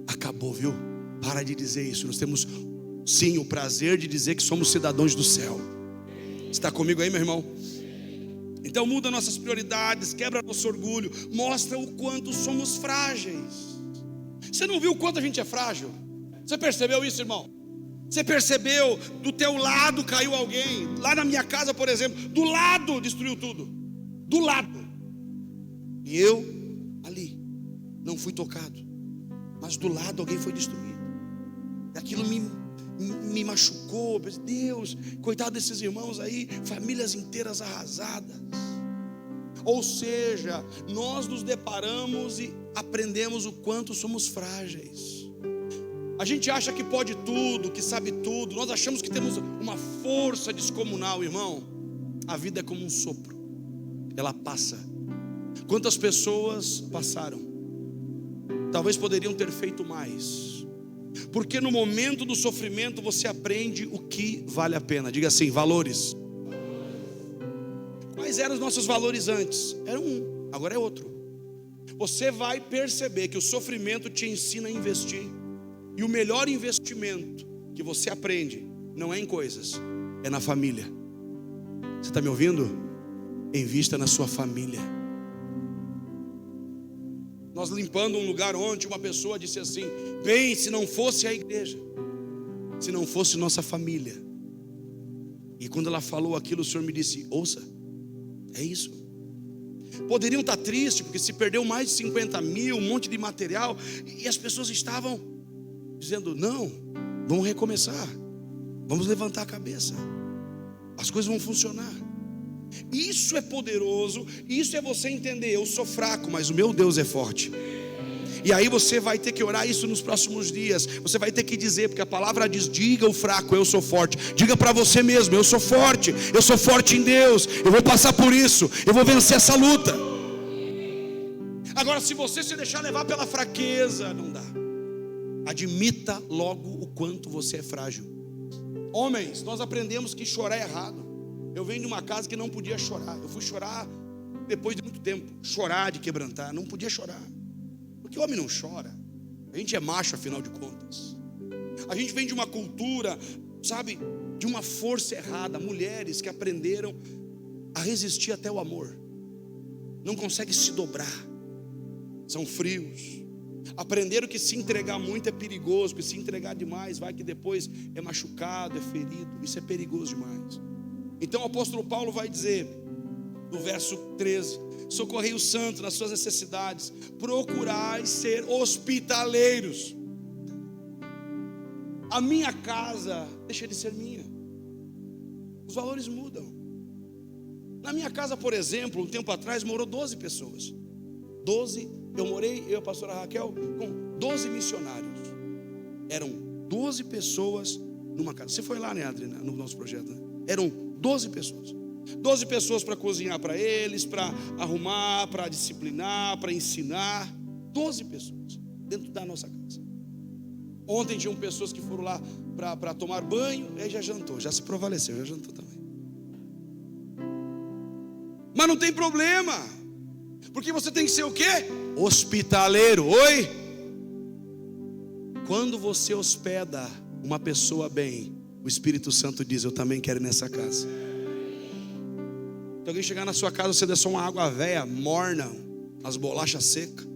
Acabou, viu? Para de dizer isso. Nós temos sim o prazer de dizer que somos cidadãos do céu. Está comigo aí, meu irmão? Então muda nossas prioridades, quebra nosso orgulho, mostra o quanto somos frágeis. Você não viu o quanto a gente é frágil? Você percebeu isso, irmão? Você percebeu? Do teu lado caiu alguém. Lá na minha casa, por exemplo, do lado destruiu tudo. Do lado. E eu ali não fui tocado, mas do lado alguém foi destruído. Aquilo me machucou. Deus, coitado desses irmãos aí, famílias inteiras arrasadas. Ou seja, nós nos deparamos e aprendemos o quanto somos frágeis. A gente acha que pode tudo, que sabe tudo. Nós achamos que temos uma força descomunal, irmão. A vida é como um sopro, ela passa. Quantas pessoas passaram? Talvez poderiam ter feito mais. Porque no momento do sofrimento você aprende o que vale a pena. Diga assim: valores. Quais eram os nossos valores antes? Era um, agora é outro. Você vai perceber que o sofrimento te ensina a investir. E o melhor investimento que você aprende não é em coisas, é na família. Você está me ouvindo? Invista na sua família. Nós limpando um lugar onde uma pessoa disse assim: bem, se não fosse a igreja, se não fosse nossa família, E quando ela falou aquilo, o Senhor me disse: ouça, é isso. Poderiam estar tristes porque se perdeu mais de 50 mil, um monte de material, e as pessoas estavam dizendo: não, vamos recomeçar, vamos levantar a cabeça, as coisas vão funcionar. Isso é poderoso. Isso é você entender: eu sou fraco, mas o meu Deus é forte. E aí você vai ter que orar isso nos próximos dias. Você vai ter que dizer, porque a palavra diz: diga o fraco, eu sou forte. Diga para você mesmo: eu sou forte em Deus, eu vou passar por isso, eu vou vencer essa luta. Agora, se você se deixar levar pela fraqueza, não dá. Admita logo o quanto você é frágil. Homens, nós aprendemos que chorar é errado. Eu venho de uma casa que não podia chorar. Eu fui chorar depois de muito tempo. Chorar de quebrantar, não podia chorar. Porque o homem não chora. A gente é macho, afinal de contas. A gente vem de uma cultura, sabe, de uma força errada. Mulheres que aprenderam a resistir até o amor, não conseguem se dobrar, são frios. Aprenderam que se entregar muito é perigoso, que se entregar demais vai que depois é machucado, é ferido. Isso é perigoso demais. Então o apóstolo Paulo vai dizer no verso 13: socorrei os santos nas suas necessidades, procurai ser hospitaleiros. A minha casa deixa de ser minha. Os valores mudam. Na minha casa, por exemplo, um tempo atrás morou 12 pessoas. 12, eu morei, eu e a pastora Raquel, com 12 missionários. Eram 12 pessoas numa casa. Você foi lá, né, Adriana, no nosso projeto, né? Eram 12 pessoas. 12 pessoas para cozinhar para eles, para arrumar, para disciplinar, para ensinar. 12 pessoas dentro da nossa casa. Ontem tinham pessoas que foram lá para tomar banho, aí já jantou, já se provaleceu, já jantou também. Mas não tem problema, porque você tem que ser o quê? Hospitaleiro. Oi? Quando você hospeda uma pessoa bem, o Espírito Santo diz: eu também quero ir nessa casa. Se alguém chegar na sua casa, você der só uma água velha, morna, as bolachas secas,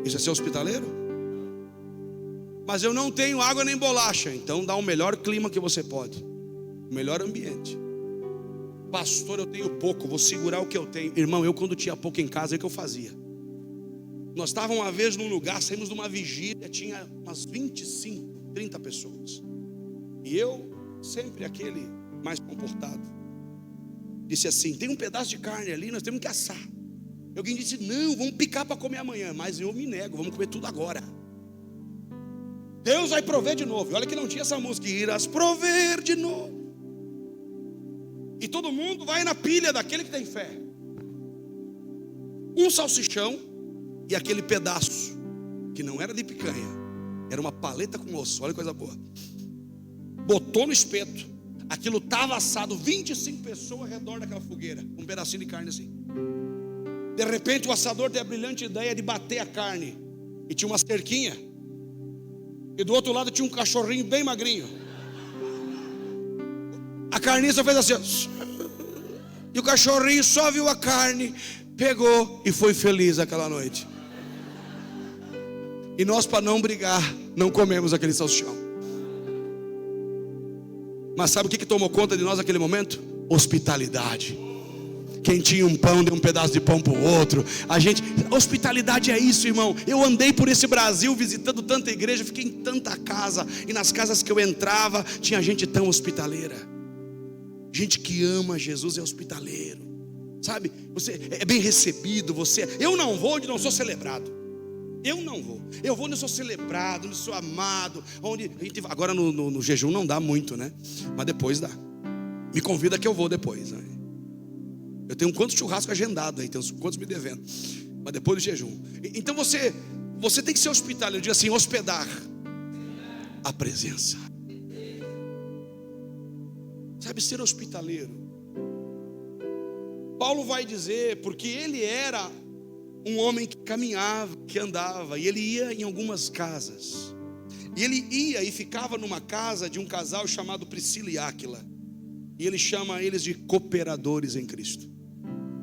isso é ser hospitaleiro? Mas eu não tenho água nem bolacha. Então dá o melhor clima que você pode, o melhor ambiente. Pastor, eu tenho pouco, vou segurar o que eu tenho. Irmão, eu quando tinha pouco em casa, é o que eu fazia. Nós estávamos uma vez num lugar, saímos de uma vigília, tinha umas 25, 30 pessoas. E eu, sempre aquele mais comportado, disse assim: tem um pedaço de carne ali, nós temos que assar. Alguém disse: não, vamos picar para comer amanhã. Mas eu me nego, vamos comer tudo agora. Deus vai prover de novo. E olha que não tinha essa música: irás prover de novo. E todo mundo vai na pilha daquele que tem fé. Um salsichão e aquele pedaço, que não era de picanha, era uma paleta com osso. Olha que coisa boa. Botou no espeto. Aquilo estava assado, 25 pessoas ao redor daquela fogueira, um pedacinho de carne assim. De repente o assador teve a brilhante ideia de bater a carne. E tinha uma cerquinha. E do outro lado tinha um cachorrinho bem magrinho. A carniça fez assim, e o cachorrinho só viu a carne, pegou e foi feliz aquela noite. E nós, para não brigar, não comemos aquele salsichão. Mas sabe o que tomou conta de nós naquele momento? Hospitalidade. Quem tinha um pão, deu um pedaço de pão para o outro. Hospitalidade é isso, irmão. Eu andei por esse Brasil visitando tanta igreja, fiquei em tanta casa, e nas casas que eu entrava tinha gente tão hospitaleira. Gente que ama Jesus, é hospitaleiro, sabe? Você é bem recebido. Eu não vou onde não sou celebrado. Eu não vou. Eu vou onde eu sou celebrado, onde eu sou amado, onde a gente, agora no jejum não dá muito, né? Mas depois dá. Me convida que eu vou depois, né? Eu tenho quantos churrascos agendados aí, tenho quantos me devendo, mas depois do jejum. Então você tem que ser hospitaleiro. Diga assim: hospedar a presença. Sabe, ser hospitaleiro. Paulo vai dizer, porque ele era um homem que caminhava, que andava, e ele ia em algumas casas. E ele ia e ficava numa casa de um casal chamado Priscila e Áquila. E ele chama eles de cooperadores em Cristo.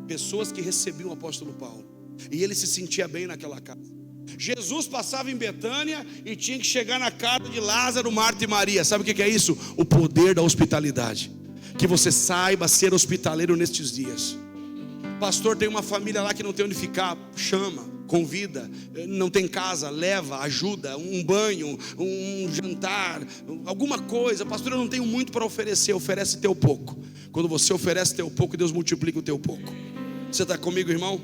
Pessoas que recebiam o apóstolo Paulo. E ele se sentia bem naquela casa. Jesus passava em Betânia e tinha que chegar na casa de Lázaro, Marta e Maria. Sabe o que é isso? O poder da hospitalidade. Que você saiba ser hospitaleiro nestes dias. Pastor, tem uma família lá que não tem onde ficar. Chama, convida. Não tem casa, leva, ajuda. Um banho, um jantar, alguma coisa. Pastor, eu não tenho muito para oferecer. Oferece teu pouco. Quando você oferece teu pouco, Deus multiplica o teu pouco. Você está comigo, irmão?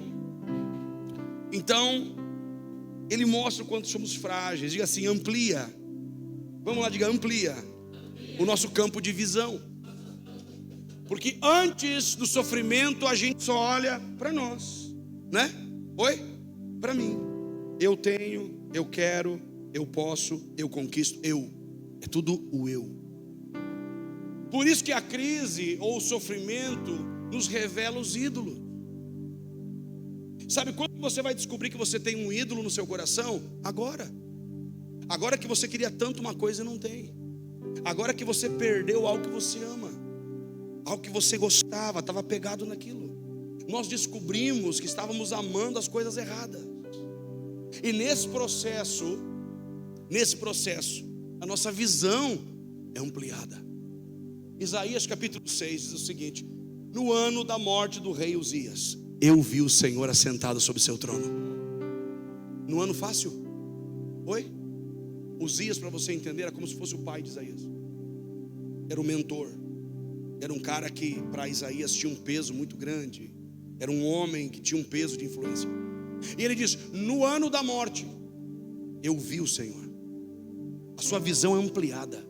Então, Ele mostra o quanto somos frágeis. Diga assim, amplia. Vamos lá, diga, amplia o nosso campo de visão. Porque antes do sofrimento a gente só olha para nós, né? Oi? Para mim. Eu tenho, eu quero, eu posso, eu conquisto, eu. É tudo o eu. Por isso que a crise ou o sofrimento nos revela os ídolos. Sabe quando você vai descobrir que você tem um ídolo no seu coração? Agora. Agora que você queria tanto uma coisa e não tem. Agora que você perdeu algo que você ama. Algo que você gostava, estava pegado naquilo. Nós descobrimos que estávamos amando as coisas erradas. E nesse processo, a nossa visão é ampliada. Isaías capítulo 6 diz o seguinte: no ano da morte do rei Uzias, eu vi o Senhor assentado sobre seu trono. No ano fácil? Oi? Uzias, para você entender, era como se fosse o pai de Isaías. Era o mentor. Era um cara que para Isaías tinha um peso muito grande. Era um homem que tinha um peso de influência. E ele diz: no ano da morte eu vi o Senhor. A sua visão é ampliada.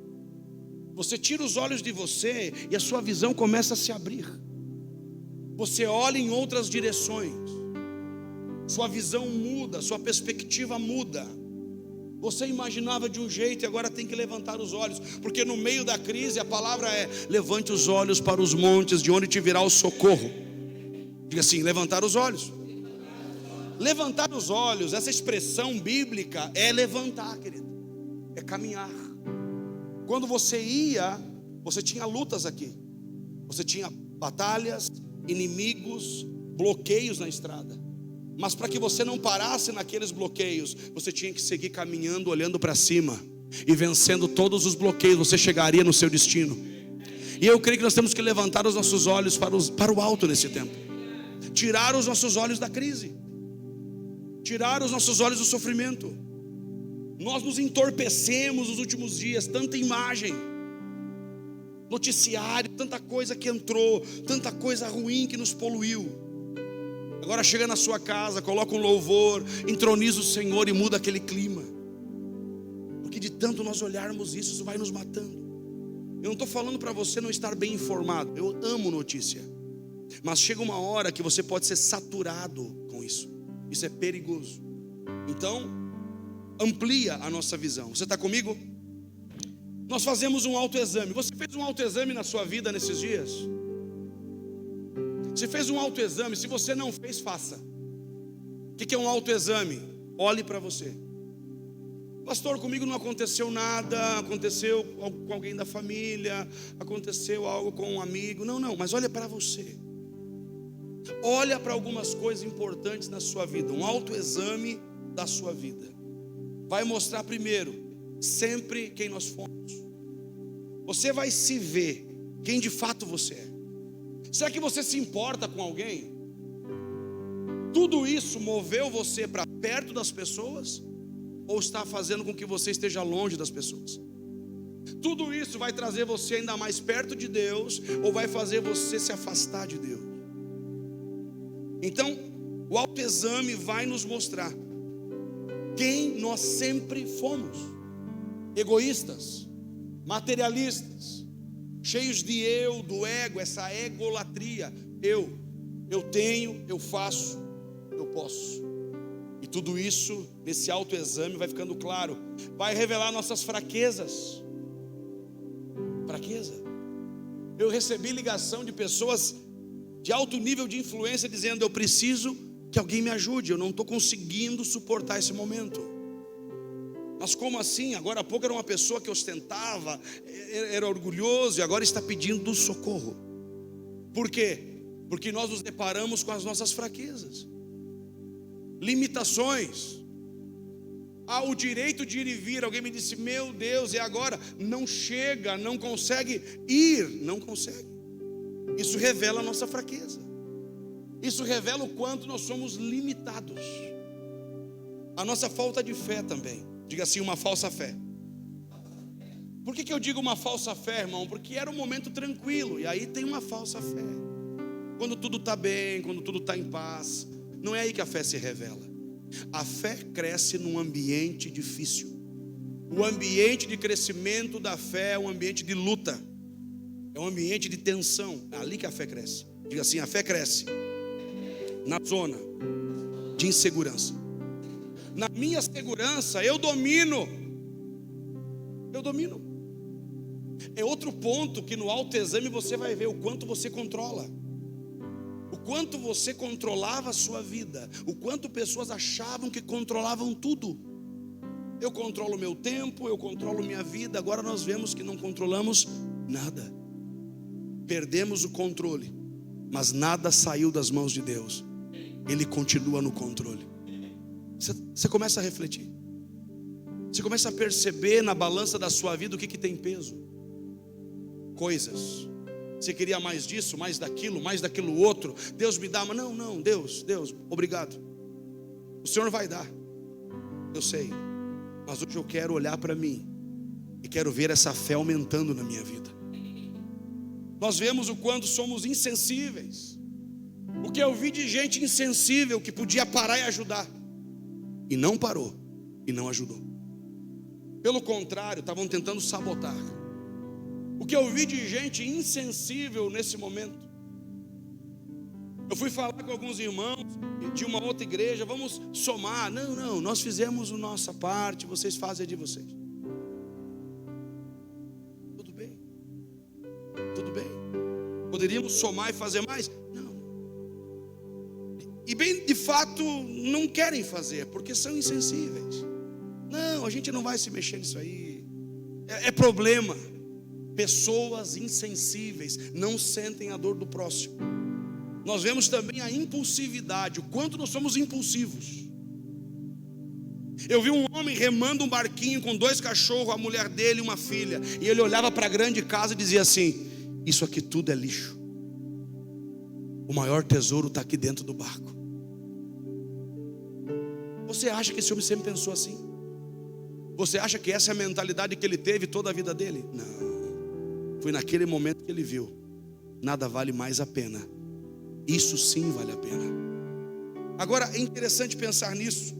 Você tira os olhos de você e a sua visão começa a se abrir. Você olha em outras direções. Sua visão muda, sua perspectiva muda. Você imaginava de um jeito e agora tem que levantar os olhos. Porque no meio da crise a palavra é: levante os olhos para os montes, de onde te virá o socorro. Diga assim, levantar os olhos. Levantar os olhos, essa expressão bíblica é levantar, querido. É caminhar. Quando você ia, você tinha lutas aqui. Você tinha batalhas, inimigos, bloqueios na estrada. Mas para que você não parasse naqueles bloqueios, você tinha que seguir caminhando, olhando para cima. E vencendo todos os bloqueios, você chegaria no seu destino. E eu creio que nós temos que levantar os nossos olhos para o alto nesse tempo. Tirar os nossos olhos da crise. Tirar os nossos olhos do sofrimento. Nós nos entorpecemos nos últimos dias. Tanta imagem, noticiário, tanta coisa que entrou, tanta coisa ruim que nos poluiu. Agora chega na sua casa, coloca um louvor, entroniza o Senhor e muda aquele clima. Porque de tanto nós olharmos isso vai nos matando. Eu não estou falando para você não estar bem informado. Eu amo notícia. Mas chega uma hora que você pode ser saturado com isso. Isso é perigoso. Então, amplia a nossa visão. Você está comigo? Nós fazemos um autoexame. Você fez um autoexame na sua vida nesses dias? Você fez um autoexame? Se você não fez, faça. O que é um autoexame? Olhe para você. Pastor, comigo não aconteceu nada. Aconteceu com alguém da família, aconteceu algo com um amigo. Não, mas olha para você. Olha para algumas coisas importantes na sua vida. Um autoexame da sua vida vai mostrar primeiro, sempre quem nós fomos. Você vai se ver quem de fato você é. Será que você se importa com alguém? Tudo isso moveu você para perto das pessoas? Ou está fazendo com que você esteja longe das pessoas? Tudo isso vai trazer você ainda mais perto de Deus? Ou vai fazer você se afastar de Deus? Então, o autoexame vai nos mostrar quem nós sempre fomos. Egoístas, materialistas, cheios de eu, do ego, essa egolatria. Eu tenho, eu faço, eu posso. E tudo isso, nesse autoexame, vai ficando claro. Vai revelar nossas fraquezas. Fraqueza. Eu recebi ligação de pessoas de alto nível de influência dizendo: eu preciso que alguém me ajude, eu não estou conseguindo suportar esse momento. Mas como assim? Agora há pouco era uma pessoa que ostentava, era orgulhoso, e agora está pedindo socorro. Por quê? Porque nós nos deparamos com as nossas fraquezas, limitações. o direito de ir e vir. Alguém me disse: meu Deus, e agora? Não chega, não consegue ir, não consegue. Isso revela a nossa fraqueza. Isso revela o quanto nós somos limitados. A nossa falta de fé também. Diga assim, uma falsa fé. Por que eu digo uma falsa fé, irmão? Porque era um momento tranquilo, e aí tem uma falsa fé. Quando tudo está bem, quando tudo está em paz, não é aí que a fé se revela. A fé cresce num ambiente difícil. O ambiente de crescimento da fé é um ambiente de luta, é um ambiente de tensão. É ali que a fé cresce. Diga assim, a fé cresce na zona de insegurança. Na minha segurança eu domino. É outro ponto que no autoexame você vai ver o quanto você controla, o quanto você controlava a sua vida, o quanto pessoas achavam que controlavam tudo. Eu controlo meu tempo, eu controlo minha vida. Agora nós vemos que não controlamos nada. Perdemos o controle, mas nada saiu das mãos de Deus. Ele continua no controle. Você começa a refletir. Você começa a perceber na balança da sua vida o que tem peso. Coisas. Você queria mais disso, mais daquilo outro. Deus me dá, mas não, Deus, obrigado. O Senhor vai dar. Eu sei. Mas hoje eu quero olhar para mim e quero ver essa fé aumentando na minha vida. Nós vemos o quanto somos insensíveis. O que eu vi de gente insensível que podia parar e ajudar, e não parou, e não ajudou. Pelo contrário, estavam tentando sabotar. O que eu vi de gente insensível nesse momento. Eu fui falar com alguns irmãos de uma outra igreja, vamos somar. Não, nós fizemos a nossa parte, vocês fazem a de vocês. Tudo bem. Poderíamos somar e fazer mais? Não. E bem, de fato, não querem fazer, porque são insensíveis. Não, a gente não vai se mexer nisso aí. É problema. Pessoas insensíveis não sentem a dor do próximo. Nós vemos também a impulsividade, o quanto nós somos impulsivos. Eu vi um homem remando um barquinho com 2 cachorros, a mulher dele e uma filha. E ele olhava para a grande casa e dizia assim: isso aqui tudo é lixo. O maior tesouro está aqui dentro do barco. Você acha que esse homem sempre pensou assim? Você acha que essa é a mentalidade que ele teve toda a vida dele? Não. Foi naquele momento que ele viu: nada vale mais a pena. Isso sim vale a pena. Agora é interessante pensar nisso.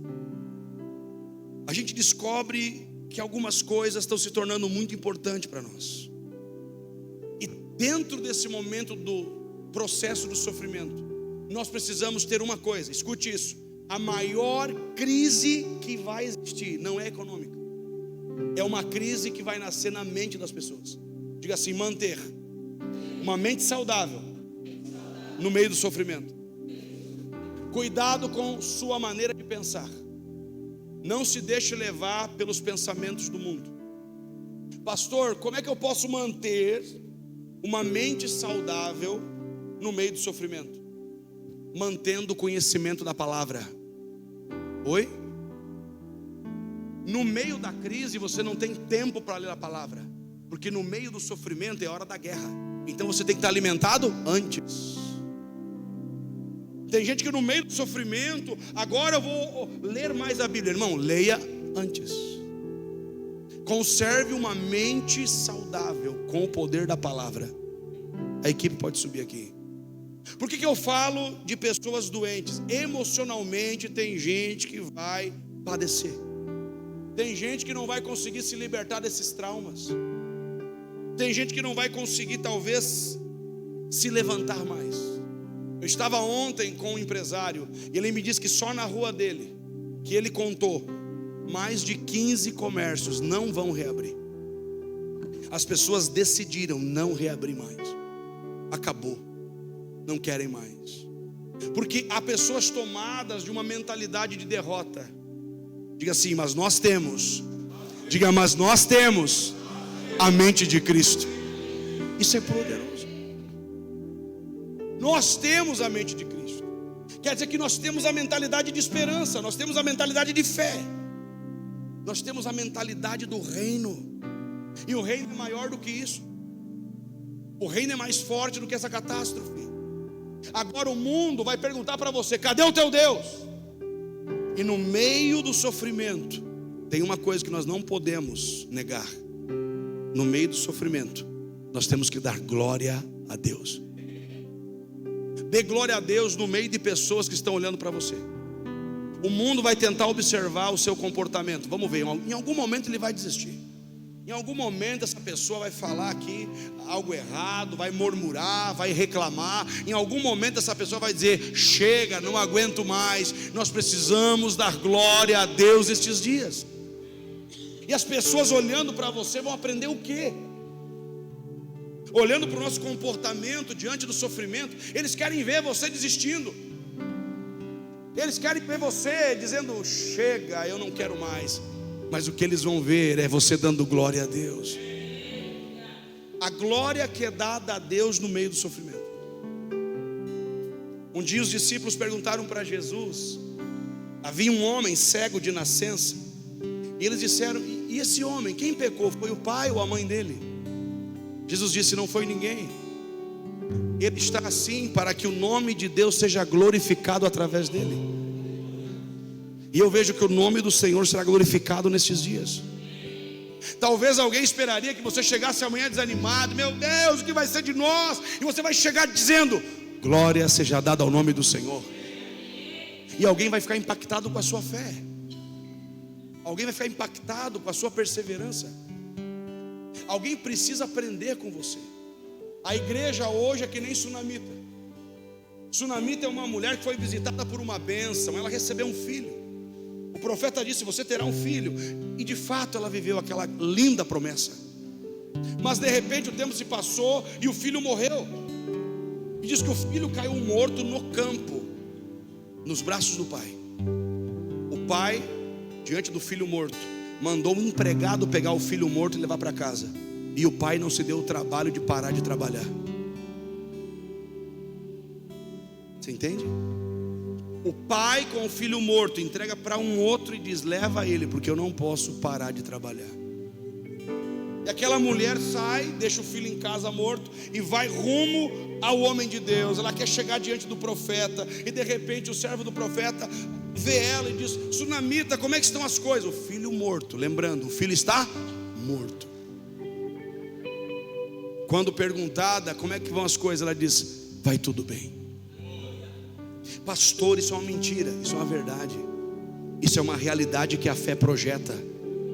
A gente descobre que algumas coisas estão se tornando muito importantes para nós. E dentro desse momento do processo do sofrimento, nós precisamos ter uma coisa, escute isso: a maior crise que vai existir não é econômica, é uma crise que vai nascer na mente das pessoas. Diga assim: manter uma mente saudável no meio do sofrimento. Cuidado com sua maneira de pensar. Não se deixe levar pelos pensamentos do mundo. Pastor, como é que eu posso manter uma mente saudável no meio do sofrimento? Mantendo o conhecimento da palavra. Oi? No meio da crise você não tem tempo para ler a palavra, porque no meio do sofrimento é hora da guerra. Então você tem que estar alimentado antes. Tem gente que no meio do sofrimento, agora eu vou ler mais a Bíblia. Irmão, leia antes. Conserve uma mente saudável com o poder da palavra. A equipe pode subir aqui. Por que eu falo de pessoas doentes? Emocionalmente tem gente que vai padecer. Tem gente que não vai conseguir se libertar desses traumas. Tem gente que não vai conseguir talvez se levantar mais. Eu estava ontem com um empresário e ele me disse que só na rua dele, que ele contou, mais de 15 comércios não vão reabrir. As pessoas decidiram não reabrir mais. Acabou. Não querem mais. Porque há pessoas tomadas de uma mentalidade de derrota. Diga assim: mas nós temos. Diga: mas nós temos a mente de Cristo. Isso é poderoso. Nós temos a mente de Cristo. Quer dizer que nós temos a mentalidade de esperança, nós temos a mentalidade de fé. Nós temos a mentalidade do reino, e o reino é maior do que isso. O reino é mais forte do que essa catástrofe. Agora o mundo vai perguntar para você: cadê o teu Deus? E no meio do sofrimento, tem uma coisa que nós não podemos negar: no meio do sofrimento, nós temos que dar glória a Deus. Dê glória a Deus no meio de pessoas que estão olhando para você. O mundo vai tentar observar o seu comportamento. Vamos ver, em algum momento ele vai desistir. Em algum momento essa pessoa vai falar aqui algo errado, vai murmurar, vai reclamar. Em algum momento essa pessoa vai dizer: chega, não aguento mais. Nós precisamos dar glória a Deus estes dias. E as pessoas olhando para você vão aprender o quê? Olhando para o nosso comportamento diante do sofrimento, eles querem ver você desistindo. Eles querem ver você dizendo: chega, eu não quero mais. Mas o que eles vão ver é você dando glória a Deus. A glória que é dada a Deus no meio do sofrimento. Um dia os discípulos perguntaram para Jesus. Havia um homem cego de nascença, e eles disseram: e esse homem, quem pecou? Foi o pai ou a mãe dele? Jesus disse: não foi ninguém. Ele está assim para que o nome de Deus seja glorificado através dele. E eu vejo que o nome do Senhor será glorificado nesses dias. Talvez alguém esperaria que você chegasse amanhã desanimado: meu Deus, o que vai ser de nós? E você vai chegar dizendo: glória seja dada ao nome do Senhor. E alguém vai ficar impactado com a sua fé. Alguém vai ficar impactado com a sua perseverança. Alguém precisa aprender com você. A igreja hoje é que nem Sunamita. Sunamita é uma mulher que foi visitada por uma bênção. Ela recebeu um filho. O profeta disse: você terá um filho. E de fato ela viveu aquela linda promessa. Mas de repente o tempo se passou e o filho morreu. E diz que o filho caiu morto no campo, nos braços do pai. O pai, diante do filho morto, mandou um empregado pegar o filho morto e levar para casa. E o pai não se deu o trabalho de parar de trabalhar. Você entende? O pai com o filho morto entrega para um outro e diz: leva ele, porque eu não posso parar de trabalhar. E aquela mulher sai, deixa o filho em casa morto e vai rumo ao homem de Deus. Ela quer chegar diante do profeta, e de repente o servo do profeta vê ela e diz: Sunamita, como é que estão as coisas? O filho morto, lembrando, o filho está morto. Quando perguntada como é que vão as coisas, ela diz: vai tudo bem. Pastor, isso é uma mentira, isso é uma verdade. Isso é uma realidade que a fé projeta.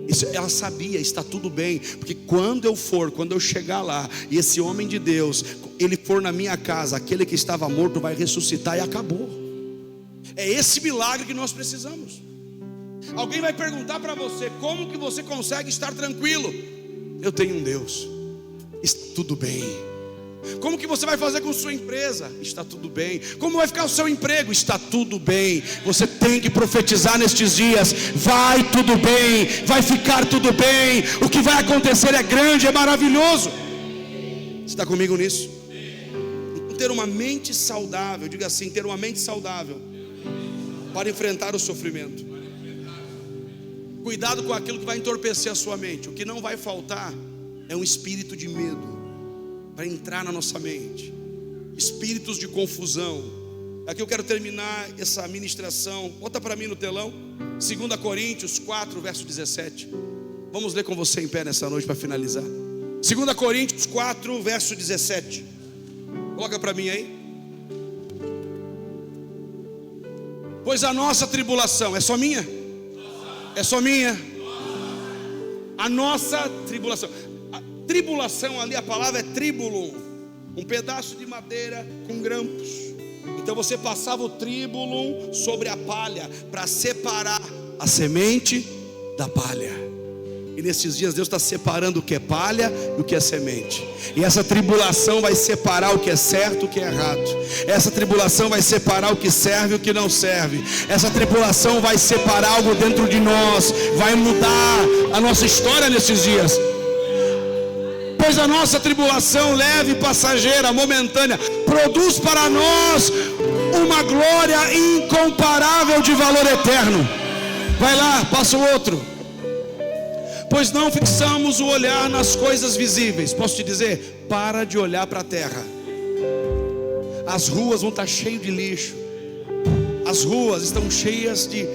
Isso, ela sabia, está tudo bem. Porque quando eu chegar lá, e esse homem de Deus, ele for na minha casa, aquele que estava morto vai ressuscitar, e acabou. É esse milagre que nós precisamos. Alguém vai perguntar para você: como que você consegue estar tranquilo? Eu tenho um Deus. Está tudo bem. Como que você vai fazer com sua empresa? Está tudo bem. Como vai ficar o seu emprego? Está tudo bem. Você tem que profetizar nestes dias: vai tudo bem, vai ficar tudo bem. O que vai acontecer é grande, é maravilhoso. Você está comigo nisso? Ter uma mente saudável, diga assim: ter uma mente saudável para enfrentar o sofrimento. Cuidado com aquilo que vai entorpecer a sua mente. O que não vai faltar é um espírito de medo para entrar na nossa mente, espíritos de confusão. Aqui eu quero terminar essa ministração. Bota para mim no telão 2 Coríntios 4, verso 17. Vamos ler com você em pé nessa noite para finalizar. 2 Coríntios 4, verso 17. Coloca para mim aí. Pois a nossa tribulação, é só minha? É só minha? A nossa tribulação. Tribulação ali, a palavra é tribulum, um pedaço de madeira com grampos. Então você passava o tribulum sobre a palha para separar a semente da palha. E nesses dias Deus está separando o que é palha e o que é semente. E essa tribulação vai separar o que é certo e o que é errado. Essa tribulação vai separar o que serve e o que não serve. Essa tribulação vai separar algo dentro de nós, vai mudar a nossa história nesses dias. Pois a nossa tribulação leve e passageira, momentânea, produz para nós uma glória incomparável de valor eterno. Vai lá, passa o outro. Pois não fixamos o olhar nas coisas visíveis. Posso te dizer, para de olhar para a terra. As ruas vão estar cheias de lixo. As ruas estão cheias de,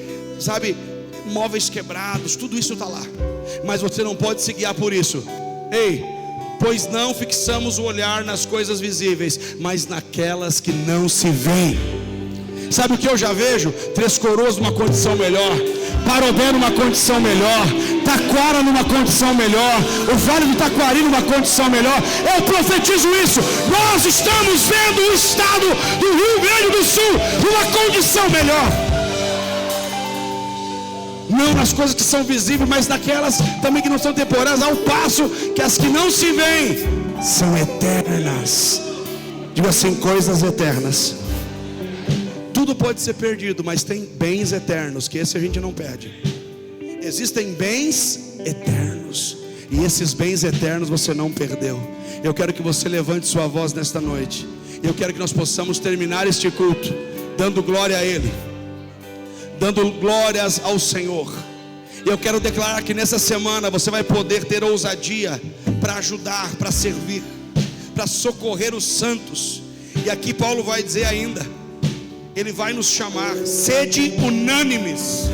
móveis quebrados. Tudo isso está lá. Mas você não pode se guiar por isso. Ei, pois não fixamos o olhar nas coisas visíveis, mas naquelas que não se veem. Sabe o que eu já vejo? Três Coroas numa condição melhor, Parobé numa condição melhor, Taquara numa condição melhor, o Vale do Taquari numa condição melhor. Eu profetizo isso. Nós estamos vendo o estado do Rio Grande do Sul numa condição melhor. Não nas coisas que são visíveis, mas naquelas também que não são temporárias, ao passo que as que não se veem são eternas. Diga assim, coisas eternas. Tudo pode ser perdido, mas tem bens eternos, que esse a gente não perde. Existem bens eternos, e esses bens eternos você não perdeu. Eu quero que você levante sua voz nesta noite. Eu quero que nós possamos terminar este culto dando glória a Ele, dando glórias ao Senhor. Eu quero declarar que nessa semana você vai poder ter ousadia para ajudar, para servir, para socorrer os santos. E aqui Paulo vai dizer ainda, ele vai nos chamar, sede unânimes.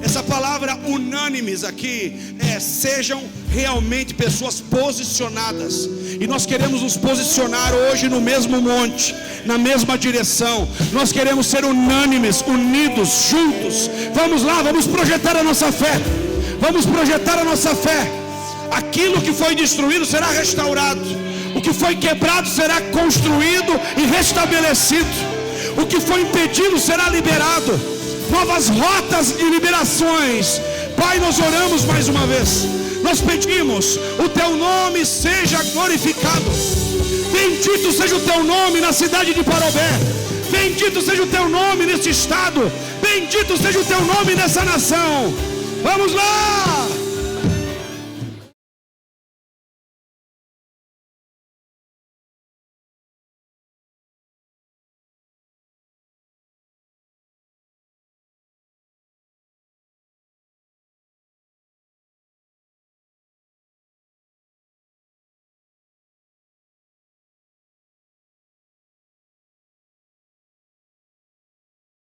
Essa palavra unânimes aqui sejam realmente pessoas posicionadas. E nós queremos nos posicionar hoje no mesmo monte, na mesma direção. Nós queremos ser unânimes, unidos, juntos. Vamos lá, vamos projetar a nossa fé. Vamos projetar a nossa fé. Aquilo que foi destruído será restaurado. O que foi quebrado será construído e restabelecido. O que foi impedido será liberado. Novas rotas de liberações. Pai, nós oramos mais uma vez. Nós pedimos, o teu nome seja glorificado. Bendito seja o teu nome na cidade de Parobé. Bendito seja o teu nome nesse estado. Bendito seja o teu nome nessa nação. Vamos lá!